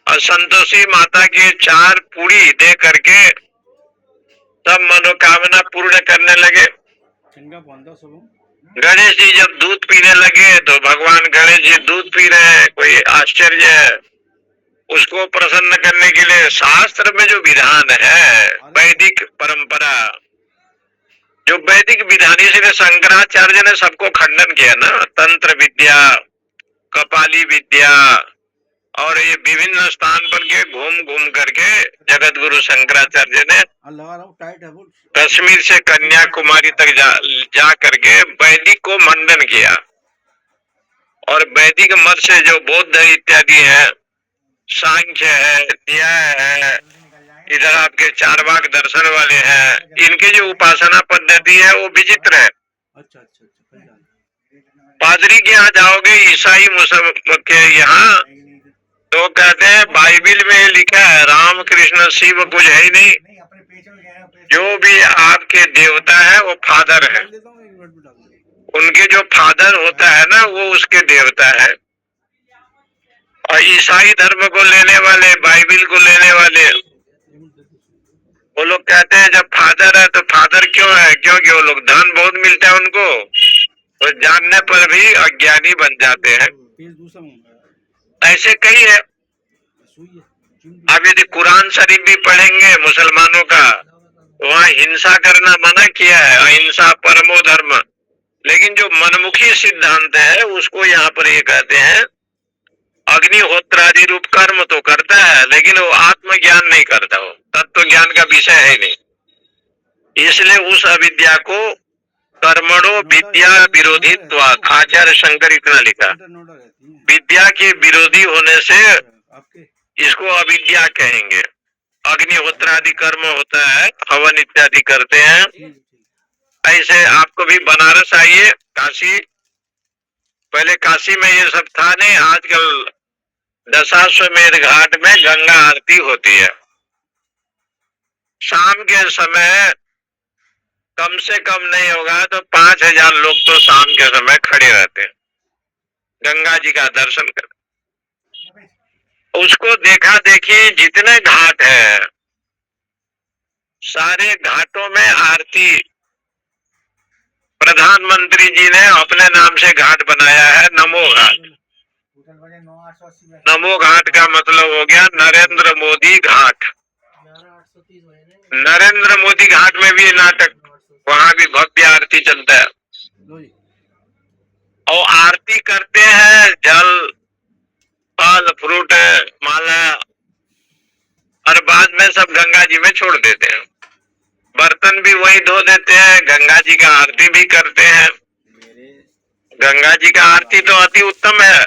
और संतोषी माता की 4 पूरी दे करके सब मनोकामना पूर्ण करने लगे। गणेश जी जब दूध पीने लगे तो भगवान गणेश जी दूध पी रहे हैं, कोई आश्चर्य है। उसको प्रसन्न करने के लिए शास्त्र में जो विधान है, वैदिक परंपरा, जो वैदिक विधान, इसलिए शंकराचार्य ने सबको खंडन किया ना। तंत्र विद्या, कपाली विद्या और ये विभिन्न स्थान पर के घूम घूम करके जगत गुरु शंकराचार्य ने कश्मीर से कन्याकुमारी तक जा करके वैदिक को मंडन किया। और वैदिक मत से जो बौद्ध इत्यादि है, सांख्य है, न्याय है, इधर आपके चारवाक दर्शन वाले हैं, इनकी जो उपासना पद्धति है वो विचित्र है। अच्छा। पादरी के यहाँ जाओगे, ईसाई मुसलमान के यहाँ, तो कहते हैं बाइबिल में लिखा है राम कृष्ण शिव कुछ है ही नहीं, जो भी आपके देवता है वो फादर है, उनके जो फादर होता है ना वो उसके देवता है। और ईसाई धर्म को लेने वाले, बाइबिल को लेने वाले, वो लोग कहते हैं जब फादर है तो फादर क्यों है, क्योंकि वो लोग धन बहुत मिलता है उनको, तो जानने पर भी अज्ञानी बन जाते हैं। ऐसे कई है। आप यदि कुरान शरीफ भी पढ़ेंगे मुसलमानों का, वहाँ हिंसा करना मना किया है, अहिंसा परमो धर्म। लेकिन जो मनमुखी सिद्धांत है उसको यहाँ पर ये कहते हैं अग्निहोत्रादि रूप कर्म तो करता है, लेकिन वो आत्मज्ञान नहीं करता, वो तत्व ज्ञान का विषय है नहीं। इसलिए उस अविद्या को कर्मणो विद्या विरोधित्वात्, आचार्य शंकर इतना लिखा, विद्या के विरोधी होने से इसको अविद्या कहेंगे। अग्निहोत्रादि कर्म होता है, हवन इत्यादि करते हैं। ऐसे आपको भी बनारस आइए, काशी, पहले काशी में ये सब था नहीं, आजकल दशाश्वमेध घाट में गंगा आरती होती है। शाम के समय कम से कम नहीं होगा तो 5000 लोग तो शाम के समय खड़े रहते हैं गंगा जी का दर्शन कर। उसको देखा देखी जितने घाट है, सारे घाटों में आरती प्रधानमंत्री जी ने अपने नाम से घाट बनाया है, नमो घाट। नमो घाट का मतलब हो गया नरेंद्र मोदी घाट। नरेंद्र मोदी घाट में भी नाटक, वहां भी भव्य आरती चलता है और आरती करते हैं, जल फल फ्रूट माला, और बाद में सब गंगा जी में छोड़ देते हैं। बर्तन भी वही धो देते हैं, गंगा जी का आरती भी करते हैं। गंगा जी का आरती तो अति उत्तम है,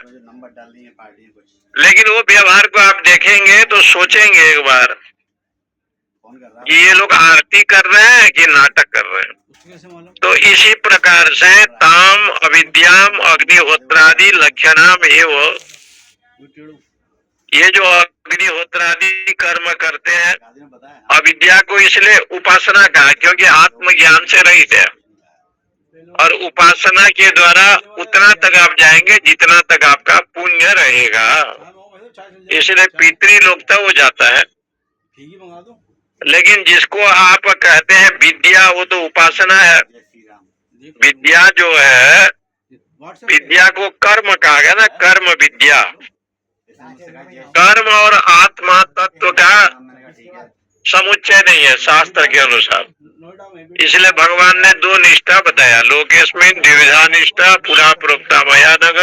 लेकिन वो व्यवहार को आप देखेंगे तो सोचेंगे एक बार कि ये लोग आरती कर रहे हैं कि नाटक कर रहे हैं। तो इसी प्रकार से ताम अविद्याम अग्निहोत्रादि लक्षणाम एवं, ये जो अग्निहोत्रादि कर्म करते हैं अविद्या को इसलिए उपासना कहा, क्योंकि आत्मज्ञान से रहित है। और उपासना के द्वारा उतना तक आप जाएंगे जितना तक आपका पुण्य रहेगा, इसलिए पितृलोकता हो जाता है। लेकिन जिसको आप कहते हैं विद्या, वो तो उपासना है। विद्या जो है, विद्या को कर्म कहा गया ना, कर्म विद्या। कर्म और आत्मा तत्व का समुच्चय नहीं है शास्त्र के अनुसार। इसलिए भगवान ने 2 निष्ठा बताया, लोकेस्मिन् द्विविधा निष्ठा पुरा प्रोक्ता मया नघ,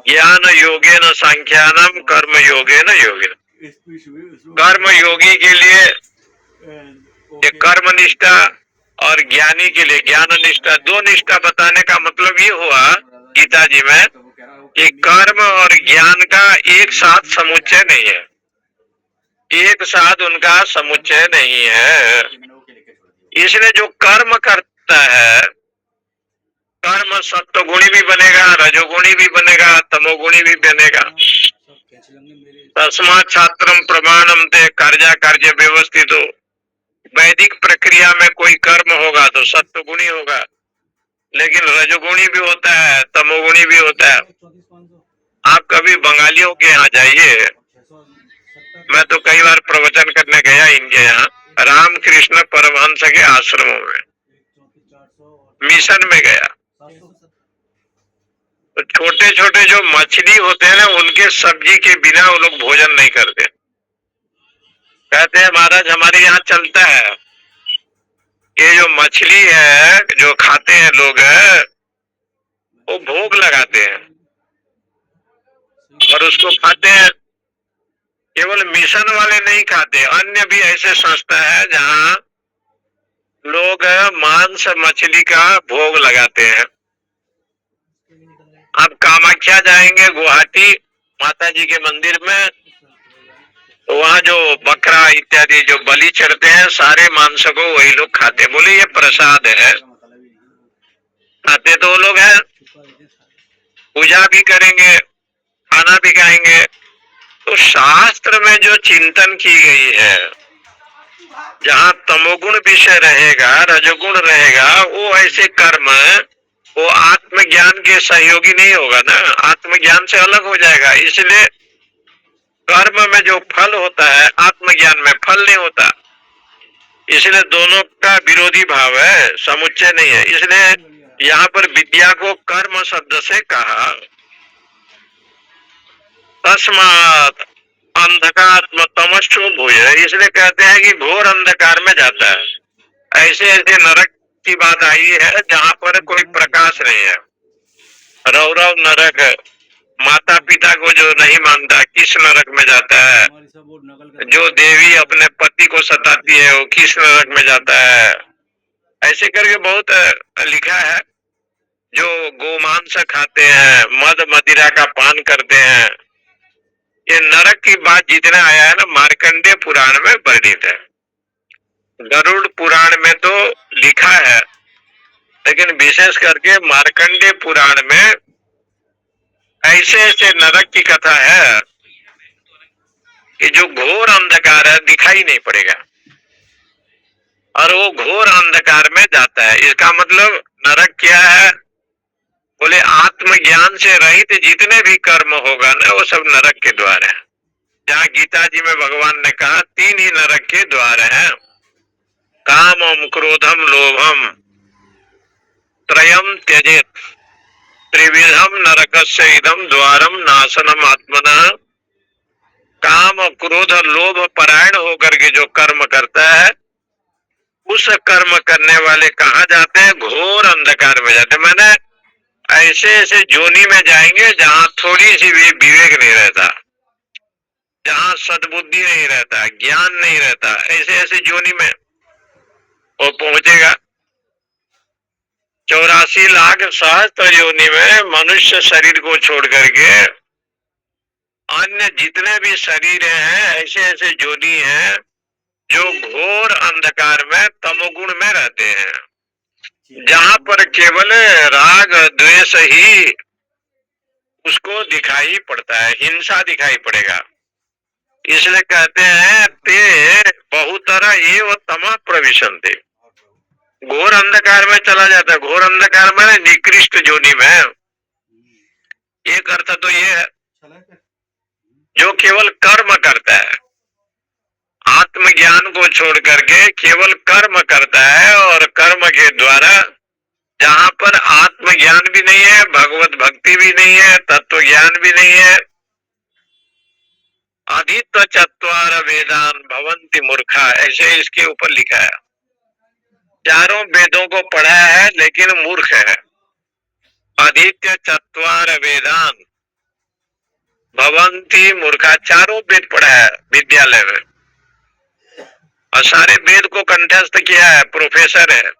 ज्ञान योगेन सांख्यानम कर्म योगेन योगिन। कर्म योगी के लिए एक कर्म निष्ठा और ज्ञानी के लिए ज्ञान निष्ठा। 2 निष्ठा बताने का मतलब ये हुआ गीता जी में कि कर्म और ज्ञान का एक साथ समुच्चय नहीं है, एक साथ उनका समुच्चय नहीं है। इसलिए जो कर्म करता है, कर्म सत्वगुणी भी बनेगा, रजोगुणी भी बनेगा, तमोगुणी भी बनेगा। तस्मात् छात्रम प्रमाणम ते कार्य कार्य व्यवस्थित हो। वैदिक प्रक्रिया में कोई कर्म होगा तो सत्वगुणी होगा, लेकिन रजोगुणी भी होता है, तमोगुणी भी होता है। आप कभी बंगालियों के यहाँ जाइए, मैं तो कई बार प्रवचन करने गया इनके यहाँ, रामकृष्ण परमहंस के आश्रमों में, मिशन में गया, तो छोटे छोटे जो मछली होते हैं ना, उनके सब्जी के बिना वो लोग भोजन नहीं करते। कहते हैं महाराज हमारे यहाँ चलता है, ये जो मछली है जो खाते हैं लोग, वो भोग लगाते हैं और उसको खाते हैं। केवल मिशन वाले नहीं खाते, अन्य भी ऐसे संस्था है जहाँ लोग मांस मछली का भोग लगाते हैं। आप कामाख्या जाएंगे गुवाहाटी माता जी के मंदिर में, तो वहाँ जो बकरा इत्यादि जो बलि चढ़ते हैं, सारे मांस को वही लोग खाते। बोले ये प्रसाद है, खाते तो वो लोग हैं, पूजा भी करेंगे, खाना भी खाएंगे। तो शास्त्र में जो चिंतन की गई है, जहाँ तमोगुण विषय रहेगा, रजोगुण रहेगा, वो ऐसे कर्म वो आत्मज्ञान के सहयोगी नहीं होगा ना, आत्मज्ञान से अलग हो जाएगा। इसलिए कर्म में जो फल होता है, आत्मज्ञान में फल नहीं होता। इसलिए दोनों का विरोधी भाव है, समुच्चय नहीं है। इसलिए यहाँ पर विद्या को कर्म शब्द से कहा। तस्मात् अंधकात्म तमस्सो भूय, इसलिए कहते हैं कि घोर अंधकार में जाता है। ऐसे ऐसे नरक की बात आई है जहाँ पर कोई प्रकाश नहीं है। रौरव नरक, माता पिता को जो नहीं मानता किस नरक में जाता है, जो देवी अपने पति को सताती है वो किस नरक में जाता है। ऐसे करके बहुत लिखा है। जो गोमांस खाते हैं, मद मदिरा का पान करते हैं, ये नरक की बात जितना आया है ना, मार्कंडेय पुराण में वर्णित है। गरुड़ पुराण में तो लिखा है, लेकिन विशेष करके मार्कंडेय पुराण में ऐसे ऐसे नरक की कथा है कि जो घोर अंधकार है, दिखाई नहीं पड़ेगा, और वो घोर अंधकार में जाता है। इसका मतलब नरक क्या है? बोले आत्मज्ञान से रहित जितने भी कर्म होगा ना, वो सब नरक के द्वार है। जहाँ गीता जी में भगवान ने कहा 3 ही नरक के द्वार हैं, कामम क्रोधम लोभम त्रयम त्यजेत त्रिविधम नरकस्य इदम द्वारम नाशनम आत्मनः। काम क्रोध लोभ परायण होकर के जो कर्म करता है, उस कर्म करने वाले कहाँ जाते हैं? घोर अंधकार में जाते हैं। मैंने ऐसे ऐसे जोनी में जाएंगे जहाँ थोड़ी सी भी विवेक नहीं रहता, जहाँ सद्बुद्धि नहीं रहता, ज्ञान नहीं रहता, ऐसे ऐसे जोनी में वो पहुंचेगा। 84 लाख सहस्त्र योनि में मनुष्य शरीर को छोड़ करके अन्य जितने भी शरीर हैं, ऐसे ऐसे जोनी हैं जो घोर अंधकार में तमोगुण में रहते हैं, जहाँ पर केवल राग द्वेष ही उसको दिखाई पड़ता है, हिंसा दिखाई पड़ेगा। इसलिए कहते हैं ते बहुतरा एव तमः प्रविशन्ते, घोर अंधकार में चला जाता है। घोर अंधकार में निकृष्ट जोनी में। एक अर्थ तो ये है जो केवल कर्म करता है, आत्मज्ञान को छोड़ करके केवल कर्म करता है, और कर्म के द्वारा जहाँ पर आत्मज्ञान भी नहीं है, भगवत भक्ति भी नहीं है, तत्व ज्ञान भी नहीं है। आदित्य चत्वार वेदान भवन्ति मूर्खा, ऐसे इसके ऊपर लिखा है। चारों वेदों को पढ़ा है लेकिन मूर्ख है। आदित्य चत्वार वेदान भवन्ति मूर्खा, चारों वेद पढ़ा है विद्यालय में, और सारे वेद को कंठस्थ किया है, प्रोफेसर है।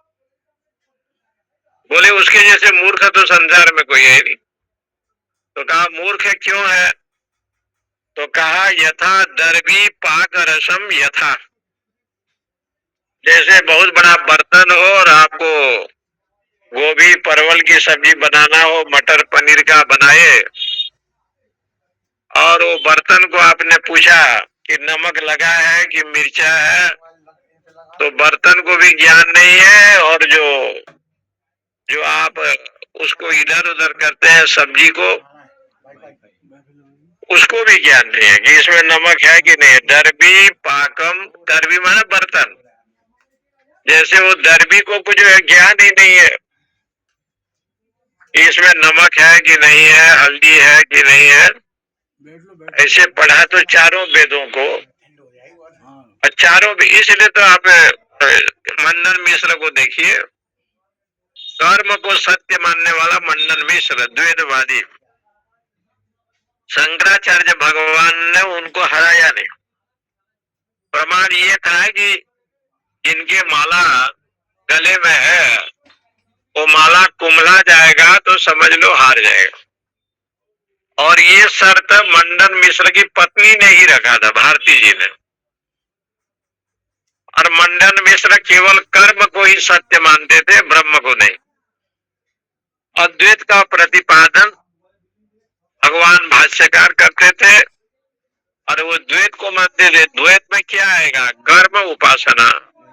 बोले उसके जैसे मूर्ख तो संसार में कोई है नहीं। तो कहा मूर्ख क्यों है? तो कहा यथा दर्वी पाक रसम यथा, जैसे बहुत बड़ा बर्तन हो और आपको गोभी परवल की सब्जी बनाना हो, मटर पनीर का बनाए, और वो बर्तन को आपने पूछा कि नमक लगा है कि मिर्चा है, तो बर्तन को भी ज्ञान नहीं है, और जो जो आप उसको इधर उधर करते हैं सब्जी को, उसको भी ज्ञान नहीं है कि इसमें नमक है कि नहीं। दर्वी पाकम, दर्वी माने बर्तन, जैसे वो दर्वी को कुछ ज्ञान ही नहीं है कि इसमें नमक है कि नहीं है, हल्दी है कि नहीं है। ऐसे पढ़ा तो चारों वेदों को, और चारों भी, इसलिए तो आप मंडन मिश्र को देखिए, कर्म को सत्य मानने वाला मंडन मिश्र द्वैतवादी, शंकराचार्य भगवान ने उनको हराया नहीं। प्रमाण ये था कि जिनके माला गले में है वो माला कुमला जाएगा तो समझ लो हार जाएगा। और ये शर्त मंडन मिश्र की पत्नी ने ही रखा था, भारती जी ने। और मंडन मिश्र केवल कर्म को ही सत्य मानते थे, ब्रह्म को नहीं। अद्वैत का प्रतिपादन भगवान भाष्यकार करते थे, और वो द्वैत को मानते थे। द्वैत में क्या आएगा? कर्म उपासना,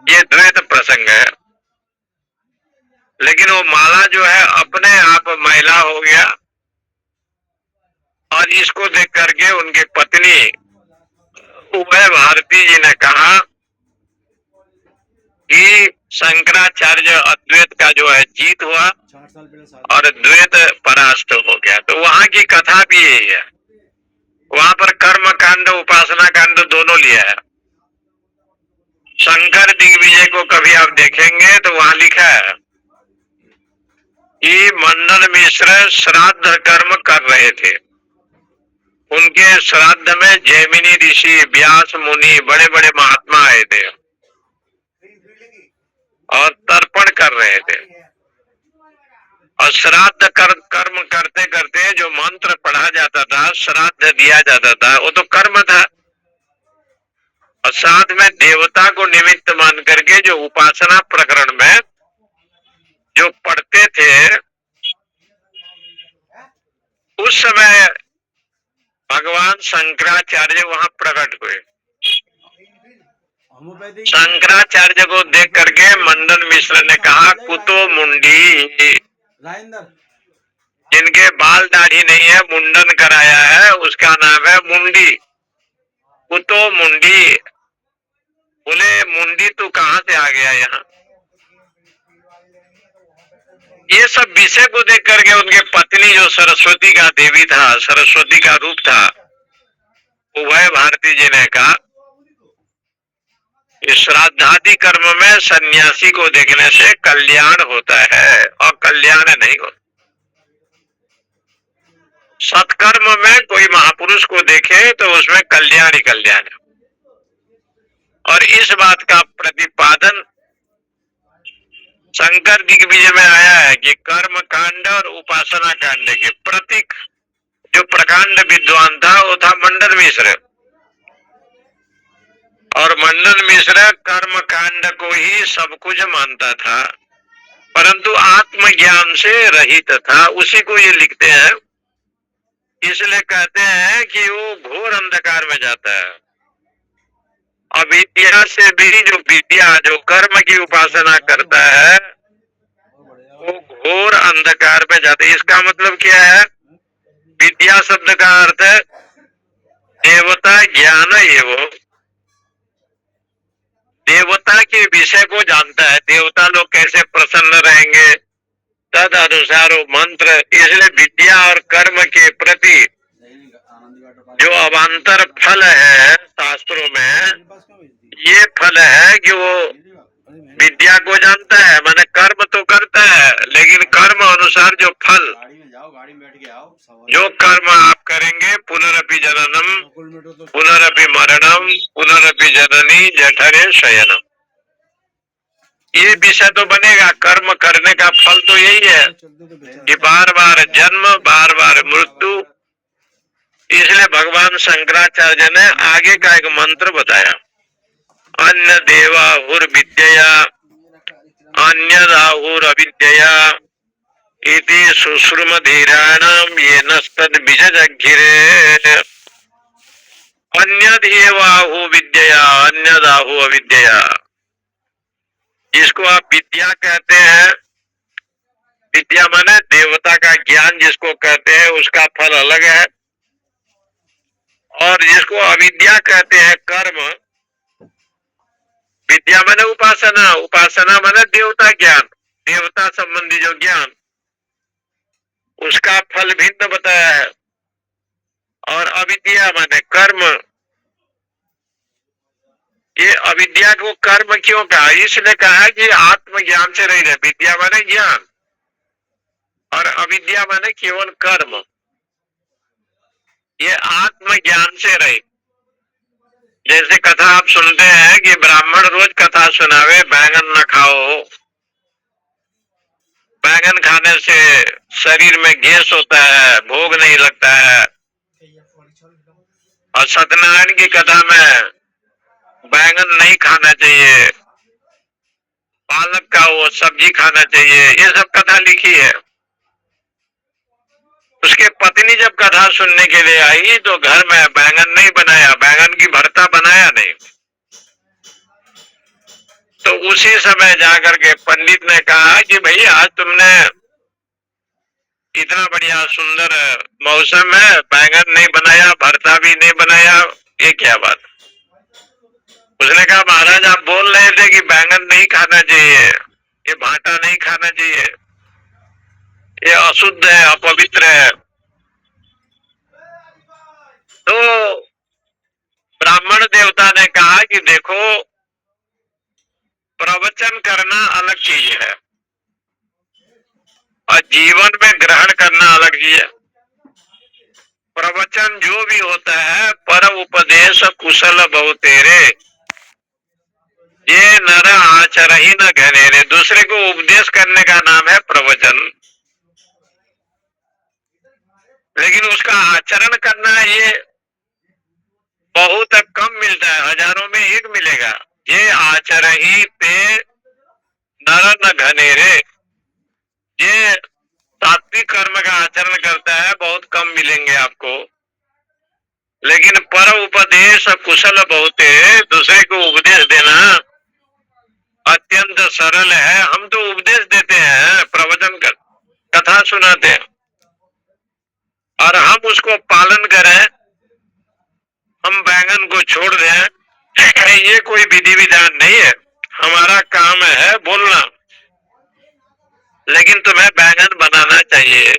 ये द्वैत प्रसंग है। लेकिन वो माला जो है अपने आप महिला हो गया, और इसको देख करके उनकी पत्नी उभय भारती जी ने कहा कि शंकराचार्य अद्वैत का जो है जीत हुआ और द्वैत परास्त हो गया। तो वहां की कथा भी यही है। वहां पर कर्म कांड उपासना कांड दोनों लिया है। शंकर दिग्विजय को कभी आप देखेंगे तो वहां लिखा है कि मंडन मिश्र श्राद्ध कर्म कर रहे थे। उनके श्राद्ध में जैमिनी ऋषि, व्यास मुनि, बड़े बड़े महात्मा आए थे और तर्पण कर रहे थे। और श्राद्ध कर्म करते करते जो मंत्र पढ़ा जाता था, श्राद्ध दिया जाता था, वो तो कर्म था। और साथ में देवता को निमित्त मान करके जो उपासना प्रकरण में जो पढ़ते थे, उस समय भगवान शंकराचार्य वहां प्रकट हुए। शंकराचार्य को देख करके मंडन मिश्र ने कहा, कुतो मुंडी, जिनके बाल दाढ़ी नहीं है, मुंडन कराया है, उसका नाम है मुंडी। कुतो मुंडी, बोले मुंडी तू कहां से आ गया यहाँ? ये सब विषय को देख करके उनके पत्नी जो सरस्वती का देवी था, सरस्वती का रूप था, उभय भारती जी ने कहा इस श्राद्धादि कर्म में सन्यासी को देखने से कल्याण होता है और कल्याण नहीं होता। सत्कर्म में कोई महापुरुष को देखे तो उसमें कल्याण ही कल्याण है। और इस बात का प्रतिपादन शंकर दिग्विजय में आया है कि कर्म कांड और उपासना कांड के प्रतीक जो प्रकांड विद्वान था वो था मंडन मिश्र। और मंडन मिश्र कर्म कांड को ही सब कुछ मानता था, परंतु आत्मज्ञान से रहित था। उसी को ये लिखते हैं, इसलिए कहते हैं कि वो घोर अंधकार में जाता है। अविद्या से भी जो विद्या, जो कर्म की उपासना करता है, वो घोर अंधकार में जाता है। इसका मतलब क्या है? विद्या शब्द का अर्थ है देवता ज्ञान एवं, देवता के विषय को जानता है, देवता लोग कैसे प्रसन्न रहेंगे, तद अनुसार वो मंत्र। इसलिए विद्या और कर्म के प्रति जो अवान्तर फल है शास्त्रों में, ये फल है कि वो विद्या को जानता है, माने कर्म तो करता है, लेकिन कर्म अनुसार जो फल, जो कर्म आप करेंगे, पुनरपि जननम पुनरपि मरणम पुनरपि जननी जठरे शयनम, ये विषय तो बनेगा, कर्म करने का फल तो यही है कि बार बार जन्म, बार बार मृत्यु। इसलिए भगवान शंकराचार्य ने आगे का एक मंत्र बताया, अन्य देवाहुर विद्यया अन्यदाहुर अविद्यया इति सुश्रुम धीराणाम ये नस्तद विजजघिरे। अन्य देवाहु विद्यया अन्यदाहु अविद्यया, जिसको आप विद्या कहते हैं, विद्या माने देवता का ज्ञान जिसको कहते हैं, उसका फल अलग है। और जिसको अविद्या कहते हैं कर्म, विद्या माने उपासना, उपासना माने देवता ज्ञान, देवता संबंधी जो ज्ञान, उसका फल भिन्न बताया है। और अविद्या माने कर्म। ये अविद्या को कर्म क्यों कहा? इसलिए कहा कि आत्मज्ञान से रही है। विद्या माने ज्ञान और अविद्या माने केवल कर्म। ये आत्मज्ञान से रही। जैसे कथा आप सुनते हैं कि ब्राह्मण रोज कथा सुनावे, बैंगन न खाओ, बैंगन खाने से शरीर में गैस होता है, भोग नहीं लगता है। और सत्यनारायण की कथा में बैंगन नहीं खाना चाहिए, पालक का वो सब्जी खाना चाहिए, ये सब कथा लिखी है। उसके पत्नी जब कथा सुनने के लिए आई तो घर में बैंगन नहीं बनाया, बैंगन की भरता बनाया नहीं। तो उसी समय जाकर के पंडित ने कहा कि भाई आज तुमने इतना बढ़िया सुंदर मौसम है, बैंगन नहीं बनाया, भरता भी नहीं बनाया, ये क्या बात? उसने कहा महाराज आप बोल रहे थे कि बैंगन नहीं खाना चाहिए, ये भाटा नहीं खाना चाहिए, ये अशुद्ध है, अपवित्र है। तो ब्राह्मण देवता ने कहा कि देखो, प्रवचन करना अलग चीज है और जीवन में ग्रहण करना अलग चीज है। प्रवचन जो भी होता है, पर उपदेश कुशल बहुतेरे, ये नर आचर ही न घनेरे। दूसरे को उपदेश करने का नाम है प्रवचन, लेकिन उसका आचरण करना ये बहुत कम मिलता है, हजारों में एक मिलेगा। ये आचर ही पे नर न घनेरे, ये सात्विक कर्म का आचरण करता है, बहुत कम मिलेंगे आपको। लेकिन पर उपदेश कुशल बहुते, दूसरे को उपदेश देना अत्यंत सरल है। हम तो उपदेश देते हैं, प्रवचन कर, कथा सुनाते हैं, और हम उसको पालन करें, हम बैंगन को छोड़ दें, ये कोई विधि विधान नहीं है। हमारा काम है बोलना, लेकिन तुम्हें बैंगन बनाना चाहिए।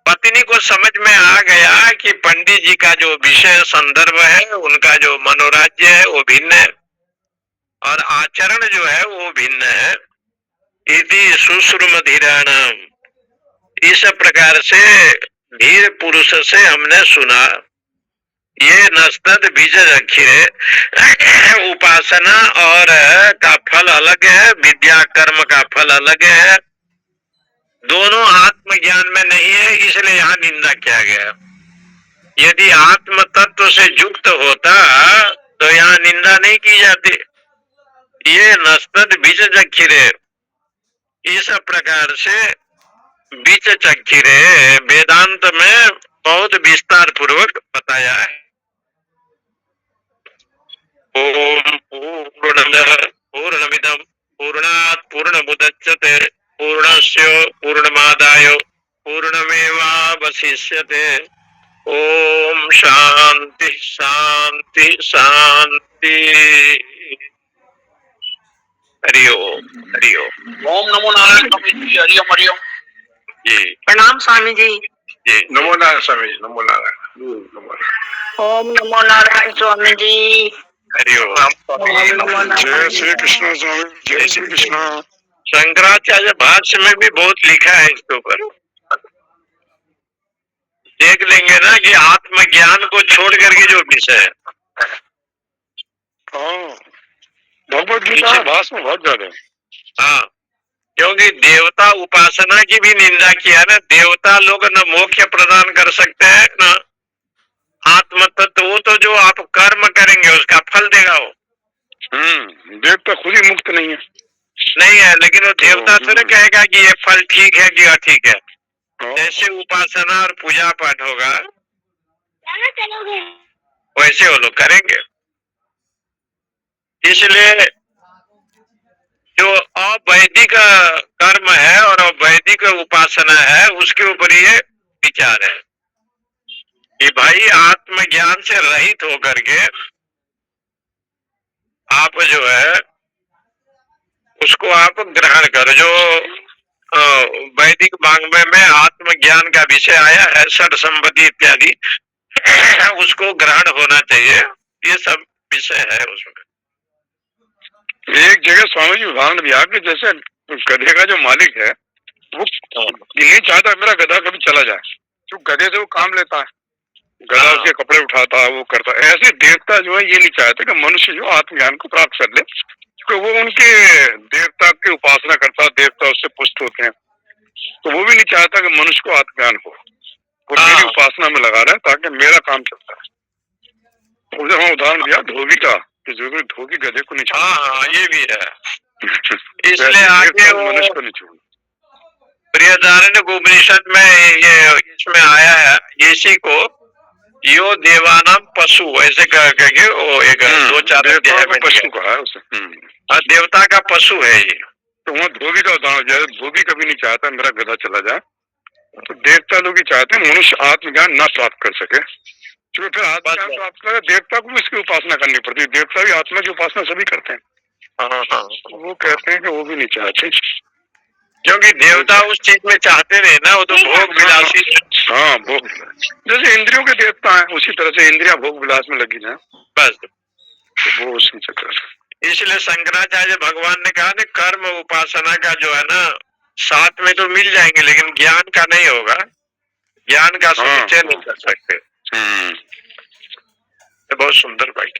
पत्नी को समझ में आ गया कि पंडित जी का जो विषय संदर्भ है, उनका जो मनोराज्य है वो भिन्न है और आचरण जो है वो भिन्न है। इति सुश्रुम धीराणाम, इस प्रकार से धीर पुरुष से हमने सुना। ये नस्तद बीज रखिए, उपासना और का फल अलग है, विद्या कर्म का फल अलग है, दोनों आत्मज्ञान में नहीं है, इसलिए यहाँ निंदा किया गया। यदि आत्म तत्व से युक्त होता तो यहाँ निंदा नहीं की जाती। ये नस्तद बीज चक्षिरे, इस प्रकार से बीज चक्षिरे वेदांत में बहुत विस्तार पूर्वक बताया है। ओम पूर्णमदः पूर्णमिदं पूर्णात् पूर्णमुदच्यते पूर्णस्य पूर्णमादाय पूर्णमेवावशिष्यते। ओम शांति शांति शांति। हरि ओम हरि ओम। ओम नमो नारायण स्वामी जी। हरि ओम हरि ओम जी। प्रणाम स्वामी जी। जी नमो नारायण स्वामी जी। नमो नारायण। ओम नमो नारायण स्वामी जी। हरि ओम। जय श्री कृष्ण स्वामी। जय श्री कृष्ण। शंकराचार्य भाष्य में भी बहुत लिखा है इसके ऊपर, देख लेंगे ना कि आत्मज्ञान को छोड़ करके जो विषय है, भगवत गीता पीछे- भाष में बहुत ज्यादा है। हाँ, क्योंकि देवता उपासना की भी निंदा किया ना। देवता लोग न मोक्ष प्रदान कर सकते हैं न आत्म तत्व। वो तो जो आप कर्म करेंगे उसका फल देगा वो। देवता खुद ही मुक्त नहीं है। नहीं है, लेकिन वो देवता थोड़े कहेगा कि ये फल ठीक है कि अठीक है। हाँ। जैसे उपासना और पूजा पाठ होगा वैसे वो लोग करेंगे। इसलिए जो अवैदिक कर्म है और अवैदिक उपासना है उसके ऊपर ये विचार है कि भाई आत्मज्ञान से रहित होकर के आप जो है उसको आप ग्रहण करो। जो वैदिक वाङ्मय में आत्मज्ञान का विषय आया है, षड संपत्ति इत्यादि, उसको ग्रहण होना चाहिए। ये सब विषय है उसमें। एक जगह स्वामी जी उदाहरण दिया कि जैसे गधे का जो मालिक है वो नहीं चाहता मेरा गधा कभी चला जाए, जो गधे से वो काम लेता है, गधा उसके कपड़े उठाता है, वो करता है। ऐसे देवता जो है ये नहीं चाहते कि मनुष्य जो आत्मज्ञान को प्राप्त कर ले, क्योंकि वो उनके देवता की उपासना करता है, देवता उससे पुष्ट होते हैं, तो वो भी नहीं चाहता कि मनुष्य को आत्मज्ञान हो। वो मेरी उपासना में लगा रहा है ताकि मेरा काम चलता है। उसे हम उदाहरण दिया धोबी का, कि जो भी धोबी गधे को नहीं छोड़ता। हाँ, ये भी है। इसलिए आगे वो मनुष्य को नहीं छोड़ता। बृहदारण्यक उपनिषद में ये इसमें आया है, इसी को यो देवानाम पशु ऐसे करके वो एक 2-4 अध्याय में पशु कहा है उसे। देवता का पशु है ये। तो वहाँ धोबी का उदाहरण दिया, धोबी कभी नहीं चाहता मेरा गधा चला जाए, तो देवता लोग ही चाहते हैं मनुष्य आत्मज्ञान ना प्राप्त कर सके, क्योंकि फिर आत्मज्ञान प्राप्त करे देवता को भी इसकी उपासना करनी पड़ती है। देवता भी आत्मा की उपासना सभी करते हैं। हाँ, वो कहते हैं कि वो भी नहीं चाहते, क्योंकि देवता उस चीज में चाहते नहीं ना, वो तो भोग विलासी। हाँ, भोग विलास जैसे इंद्रियों के देवता हैं, उसी तरह से इंद्रिया भोग विलास में लगी जाए, बस। तो वो उसी चक्कर। इसलिए शंकराचार्य भगवान ने कहा ना, कर्म उपासना का जो है ना साथ में तो मिल जाएंगे, लेकिन ज्ञान का नहीं होगा। ज्ञान का समुच्चय नहीं कर सकते। तो बहुत सुंदर बात।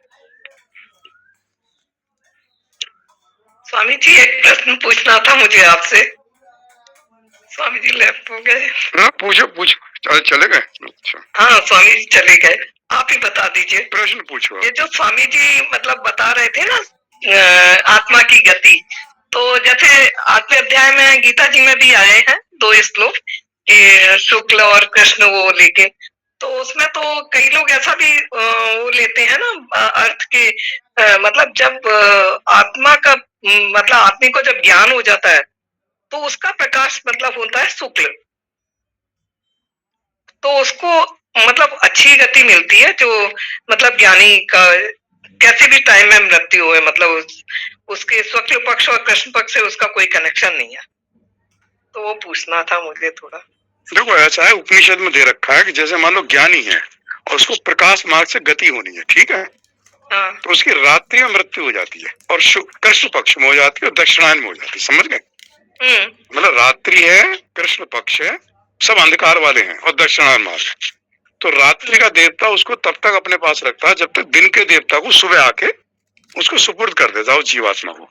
स्वामी जी एक प्रश्न पूछना था मुझे आपसे। स्वामी जी लेफ्ट हो गए। हाँ, पूछो चले गए। अच्छा, हाँ स्वामी जी चले गए, आप ही बता दीजिए। प्रश्न पूछो। ये जो स्वामी जी मतलब बता रहे थे ना आत्मा की गति, तो जैसे 8वें अध्याय में गीता जी में भी आए हैं 2 श्लोक कि शुक्ल और कृष्ण वो लेके, तो उसमें तो कई लोग ऐसा भी वो लेते हैं ना अर्थ के मतलब जब आत्मा का मतलब आदमी को जब ज्ञान हो जाता है तो उसका प्रकाश मतलब होता है शुक्ल, तो उसको मतलब अच्छी गति मिलती है। जो मतलब ज्ञानी का कैसे भी टाइम में मृत्यु हुए मतलब उसके शुक्ल पक्ष और कृष्ण पक्ष से उसका कोई कनेक्शन नहीं है, तो वो पूछना था मुझे थोड़ा। देखो ऐसा है, उपनिषद में दे रखा है कि जैसे मान लो ज्ञानी है और उसको प्रकाश मार्ग से गति होनी है, ठीक है, हाँ। तो उसकी रात्रि में मृत्यु हो जाती है और कृष्ण पक्ष में हो जाती है और दक्षिणायन में हो जाती है, समझ गए? मतलब रात्रि है, कृष्ण पक्ष है, सब अंधकार वाले हैं और दक्षिणायन मार्ग है। तो रात्रि का देवता उसको तब तक अपने पास रखता है जब तक दिन के देवता को सुबह आके उसको सुपुर्द कर देता है, उस जीवात्मा को।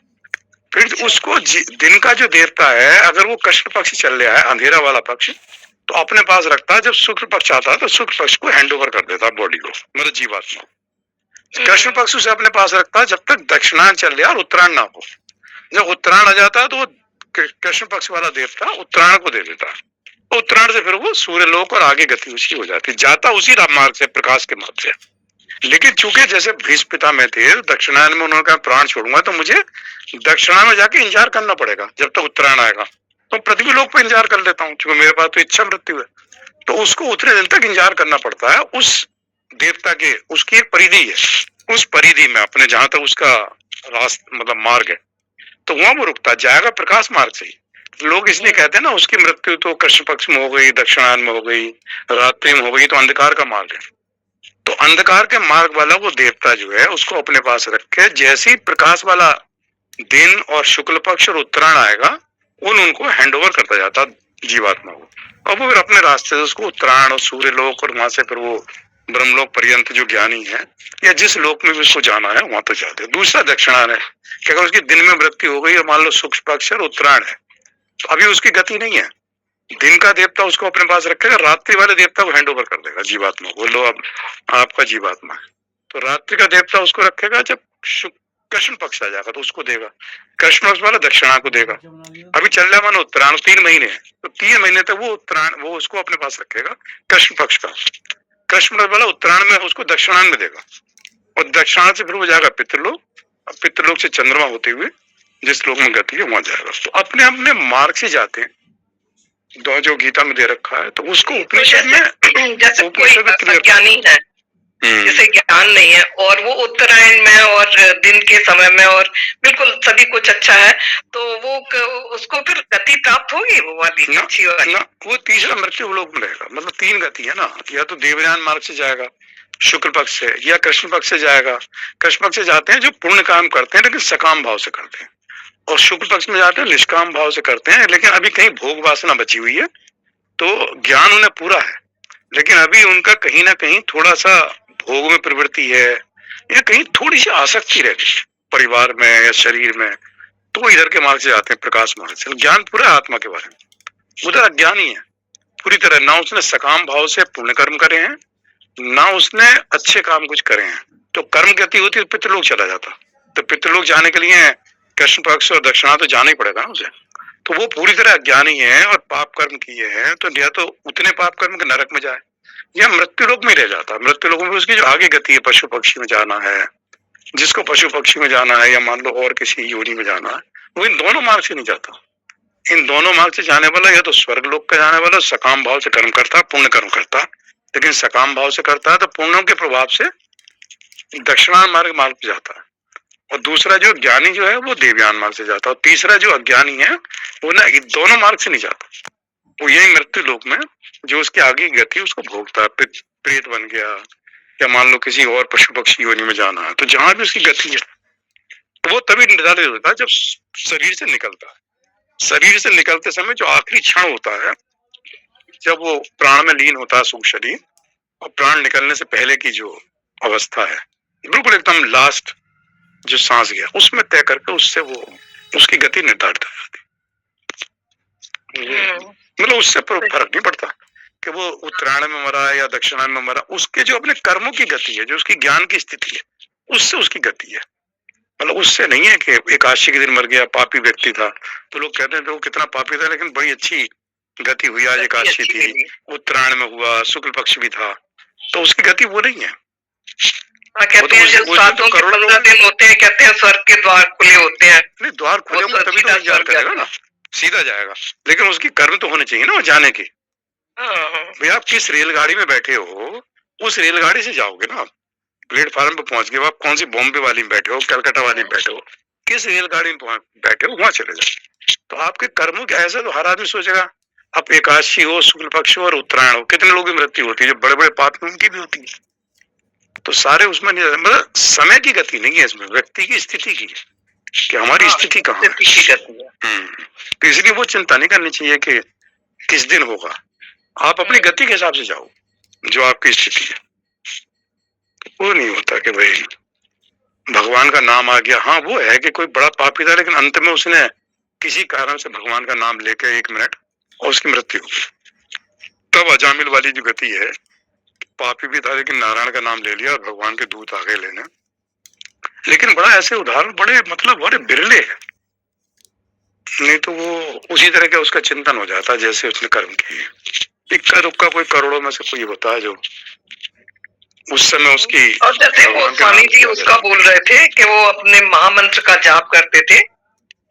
फिर उसको दिन का जो देवता है अगर वो कृष्ण पक्ष चल रहा है, अंधेरा वाला पक्ष, तो अपने पास रखता है। जब शुक्ल पक्ष आता है तो शुक्ल पक्ष को हैंड ओवर कर देता है बॉडी को, मतलब जीवात्मा को। कृष्ण पक्ष उसे अपने पास रखता है जब तक दक्षिणायन चल रहा है और उत्तरायण ना हो। जब उत्तरायण आ जाता है तो कृष्ण पक्ष वाला देवता उत्तरायण को दे देता है, तो उत्तरायण से फिर वो सूर्यलोक और आगे गति उसकी हो जाती है, जाता उसी मार्ग से, प्रकाश के मार्ग से। लेकिन चूंकि जैसे भीष्म पिता में थे, दक्षिणायन में उन्होंने कहा प्राण छोड़ूंगा तो मुझे दक्षिणायन में जाके इंतजार करना पड़ेगा जब तक उत्तरायण आएगा, तो पृथ्वी लोक पे इंतजार कर लेता हूँ, क्योंकि मेरे पास तो इच्छा मृत्यु है। तो उसको उतने दिन तक इंतजार करना पड़ता है उस देवता के, उसकी एक परिधि है, उस परिधि में अपने जहां तक उसका रास्ता मतलब मार्ग है, तो वहां वो रुकता जाएगा प्रकाश मार्ग से ही। लोग इसलिए कहते हैं ना उसकी मृत्यु तो कृष्ण पक्ष में हो गई, दक्षिणायन में हो गई, रात्रि में हो गई, तो अंधकार का मार्ग है। तो अंधकार के मार्ग वाला वो देवता जो है उसको अपने पास रख के जैसे ही प्रकाश वाला दिन और शुक्ल पक्ष और उत्तरायण आएगा उनको हैंड ओवर करता जाता जीवात्मा को, और वो फिर अपने रास्ते से उसको उत्तरायण और सूर्यलोक और वहां से फिर वो ब्रह्मलोक पर्यंत जो ज्ञानी है या जिस लोक में भी उसको जाना है वहां तक जाते हैं। दूसरा दक्षिणायन है कि अगर उसकी दिन में मृत्यु हो गई और मान लो शुक्ल पक्ष और उत्तरायण है तो अभी उसकी गति नहीं है। दिन का देवता उसको अपने पास रखेगा, रात्रि वाले देवता को हैंड ओवर कर देगा जीवात्मा। बोलो अब आपका जीवात्मा है तो रात्रि का देवता उसको रखेगा, जब कृष्ण पक्ष आ जाएगा तो उसको देगा, कृष्ण पक्ष वाला दक्षिणा को देगा। अभी चल रहा मानो उत्तरायण 3 महीने है तो 3 महीने तक वो उत्तरायण वो उसको अपने पास रखेगा कृष्ण पक्ष का, कृष्ण पक्ष वाला उत्तरायण में उसको दक्षिणायन में देगा और दक्षिणायन से फिर वो जाएगा पितृलोक, पितृलोक से चंद्रमा होते हुए जिस लोक में गति है वहां जाएगा। तो अपने अपने मार्ग से जाते हैं जो गीता में दे रखा है। तो उसको उपनिषद में जैसे कोई अज्ञानी है जिसे ज्ञान नहीं है और वो उत्तरायण में और दिन के समय में और बिल्कुल सभी कुछ अच्छा है तो वो उसको फिर गति प्राप्त होगी वो वाली अच्छी वाली। वो तीसरा मृत्यु लोक में रहेगा। मतलब 3 गति है ना, या तो देवयान मार्ग से जाएगा शुक्ल पक्ष से, या कृष्ण पक्ष से जाएगा। कृष्ण पक्ष से जाते हैं जो पुण्य काम करते हैं लेकिन सकाम भाव से करते हैं, और शुक्ल पक्ष में जाते हैं निष्काम भाव से करते हैं लेकिन अभी कहीं भोग वासना बची हुई है। तो ज्ञान उन्हें पूरा है लेकिन अभी उनका कहीं ना कहीं थोड़ा सा भोग में प्रवृत्ति है या कहीं थोड़ी सी आसक्ति रहती है परिवार में या शरीर में, तो वो इधर के मार्ग से जाते हैं प्रकाश मार्ग से। ज्ञान पूरा आत्मा के बारे में, उधर अज्ञान ही है पूरी तरह। ना उसने सकाम भाव से पुण्य कर्म करे हैं ना उसने अच्छे काम कुछ करे हैं। तो कर्म गति होती है तो पितृलोक चला जाता, तो पितृलोक जाने के लिए कृष्ण पक्ष और दक्षिणा तो जाना ही पड़ेगा ना उसे। तो वो पूरी तरह अज्ञानी है और पाप कर्म किए हैं तो या तो उतने पाप कर्म के नरक में जाए या मृत्यु लोक में रह जाता। मृत्यु लोक में उसकी जो आगे गति है पशु पक्षी में जाना है, जिसको पशु पक्षी में जाना है या मान लो और किसी योनि में जाना है, वो इन दोनों मार्ग से नहीं जाता। इन दोनों मार्ग से जाने वाला या तो स्वर्ग लोक का जाने वाला सकाम भाव से कर्म करता, पुण्य कर्म करता, लेकिन सकाम भाव से करता है तो पुण्यों के प्रभाव से दक्षिणायन मार्ग पे जाता है, और दूसरा जो ज्ञानी जो है वो देवयान मार्ग से जाता है, और तीसरा जो अज्ञानी है वो ना इन दोनों मार्ग से नहीं जाता। वो यही मृत्यु लोक में जो उसके आगे गति उसको भोगता है, प्रेत बन गया या मान लो किसी और पशु पक्षी योनि में जाना है, तो जहां भी उसकी गति है तो वो तभी निर्धारित होता है जब शरीर से निकलता है। शरीर से निकलते समय जो आखिरी क्षण होता है जब वो प्राण में लीन होता है सूक्ष्म शरीर, और प्राण निकलने से पहले की जो अवस्था है बिल्कुल एकदम लास्ट जो सांस गया उसमें तय करके उससे वो उसकी गति निर्धारित हो जाती। मतलब उससे फर्क नहीं पड़ता कि वो उत्तरायण में मरा या दक्षिणायन में मरा, उसके जो अपने कर्मों की गति है, जो उसकी ज्ञान की स्थिति है, उससे उसकी गति है। मतलब उससे नहीं है कि एकादशी के दिन मर गया, पापी व्यक्ति था तो लोग कहते हैं तो वो कितना पापी था लेकिन बड़ी अच्छी गति हुई, आज एकादशी थी, उत्तरायण में हुआ, शुक्ल पक्ष भी था, तो उसकी गति वो नहीं है। कहते हैं जब सातों के 15 दिन होते हैं कहते हैं स्वर्ग के द्वार खुले होते हैं। नहीं, द्वार खुले होंगे तभी तो इंतजार करेगा ना, सीधा जाएगा, लेकिन उसकी कर्म तो होने चाहिए ना जाने की। भैया आप किस रेलगाड़ी में बैठे हो उस रेलगाड़ी से जाओगे ना, प्लेटफार्म पे पहुंच गए, आप कौन सी बॉम्बे वाली में बैठे हो, कलकत्ता वाली में बैठे हो, किस रेलगाड़ी में बैठे हो वहां चले जाओ। तो आपके कर्मों के ऐसा तो हर आदमी सोचेगा अब एकादशी हो, शुक्ल पक्ष हो और उत्तरायण हो, कितने लोगों की मृत्यु होती है, जो बड़े बड़े पाप में उनकी भी होती है, तो सारे उसमें नहीं। मतलब समय की गति नहीं है इसमें, व्यक्ति की स्थिति की है कि हमारी स्थिति कहाँ है। तो इसलिए वो चिंता नहीं करनी चाहिए कि किस दिन होगा, आप अपनी गति के हिसाब से जाओ जो आपकी स्थिति है। वो नहीं होता कि भाई भगवान का नाम आ गया, हाँ वो है कि कोई बड़ा पापी था लेकिन अंत में उसने किसी कारण से भगवान का नाम लेके 1 मिनट और उसकी मृत्यु हो गई। तब अजामिल वाली जो गति है, पापी भी था लेकिन नारायण का नाम ले लिया और भगवान के दूत आ गए लेने। लेकिन बड़ा ऐसे उदाहरण बड़े मतलब बड़े बिरले हैं, नहीं तो वो उसी तरह का उसका चिंतन हो जाता है जैसे उसने कर्म किए। इक्का दुक्का कोई करोड़ों में से कोई होता है जो उस समय उसकी। और जैसे वो स्वामी जी उसका बोल रहे थे कि वो अपने महामंत्र का जाप करते थे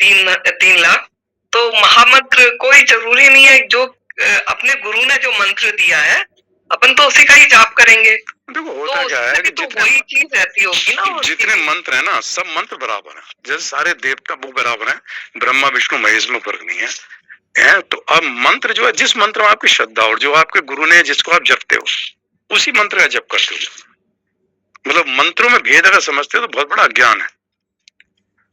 3 लाख, तो महामंत्र कोई जरूरी नहीं है, जो अपने गुरु ने जो मंत्र दिया है अपन तो उसी का ही जाप करेंगे। देखो होता तो क्या है कि तो वही चीज रहती होगी ना, जितने मंत्र है ना सब मंत्र बराबर है, जैसे सारे देवता वो बराबर है, ब्रह्मा विष्णु महेश में फर्क नहीं है। तो अब मंत्र जो है जिस मंत्र में आपकी श्रद्धा और जो आपके गुरु ने जिसको आप जपते हो उसी मंत्र का जप करते हो। मतलब मंत्रों में भेद अगर समझते हो तो बहुत बड़ा अज्ञान है,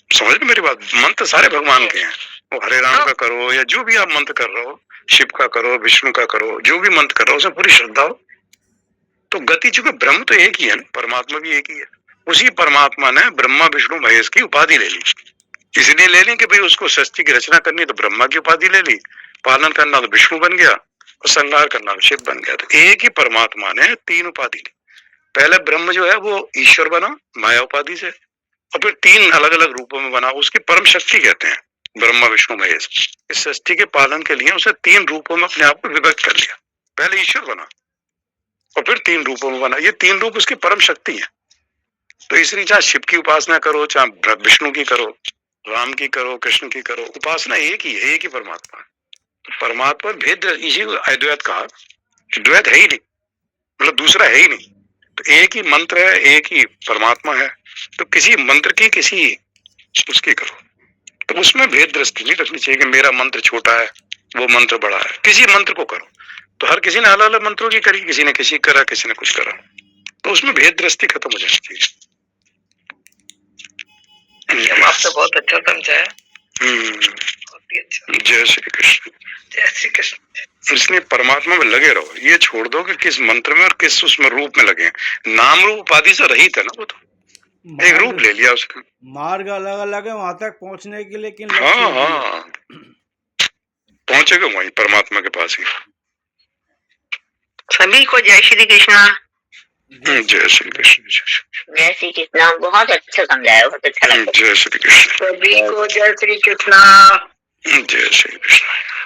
समझ लो मेरी बात। मंत्र सारे भगवान के हैं, वो हरे राम का करो या जो भी आप मंत्र कर रहे हो, शिव का करो, विष्णु का करो, जो भी मंत्र कर रहे हो उसमें पूरी श्रद्धा हो तो गति, चूंकि ब्रह्म तो एक ही है ना, परमात्मा भी एक ही है, उसी परमात्मा ने ब्रह्मा विष्णु महेश की उपाधि ले ली। इसलिए ले ली कि भाई उसको सृष्टि की रचना करनी तो ब्रह्मा की उपाधि ले ली, पालन करना तो विष्णु बन गया और संहार करना तो शिव बन गया। तो एक ही परमात्मा ने तीन उपाधि ली। पहले ब्रह्म जो है वो ईश्वर बना माया उपाधि से, और फिर तीन अलग अलग रूपों में बना, उसकी परम शक्ति कहते हैं ब्रह्मा विष्णु महेश। इस सृष्टि के पालन के लिए उसने तीन रूपों में अपने आप को विभक्त कर लिया। पहले ईश्वर बना और फिर तीन रूपों में बना। ये तीन रूप उसकी परम शक्ति है। तो इसलिए चाहे शिव की उपासना करो, चाहे विष्णु की करो, राम की करो, कृष्ण की करो, उपासना एक ही है, एक ही परमात्मा है। तो परमात्मा भेद, इसी को अद्वैत कहा। द्वैत है ही नहीं, मतलब दूसरा है ही नहीं। तो एक ही मंत्र है, एक ही परमात्मा है। तो किसी मंत्र की किसी उसकी करो, तो उसमें भेद दृष्टि नहीं रखनी चाहिए कि मेरा मंत्र छोटा है वो मंत्र बड़ा है। किसी मंत्र को करो, तो हर किसी ने अलग अलग मंत्रों की करी, किसी ने किसी करा, किसी ने कुछ करा, तो उसमें भेद दृष्टि खत्म हो जानी चाहिए। आपसे बहुत अच्छा समझाया। जय श्री कृष्ण। जय श्री कृष्ण। इसलिए परमात्मा में लगे रहो, ये छोड़ दो कि किस मंत्र में और किस उसमें रूप में लगे। नाम रूप उपाधि से रहित है ना, वो तो एक रूप ले लिया उसका। मार्ग अलग अलग है वहां तक पहुंचने के, लेकिन हाँ, पहुंचेगा वहीं परमात्मा के पास ही। सभी को जय श्री कृष्णा। जय श्री कृष्ण। जय श्री कृष्णा। बहुत अच्छा समझाया, बहुत अच्छा लगा। जय श्री कृष्ण। सभी को जय श्री कृष्णा। जय श्री कृष्ण।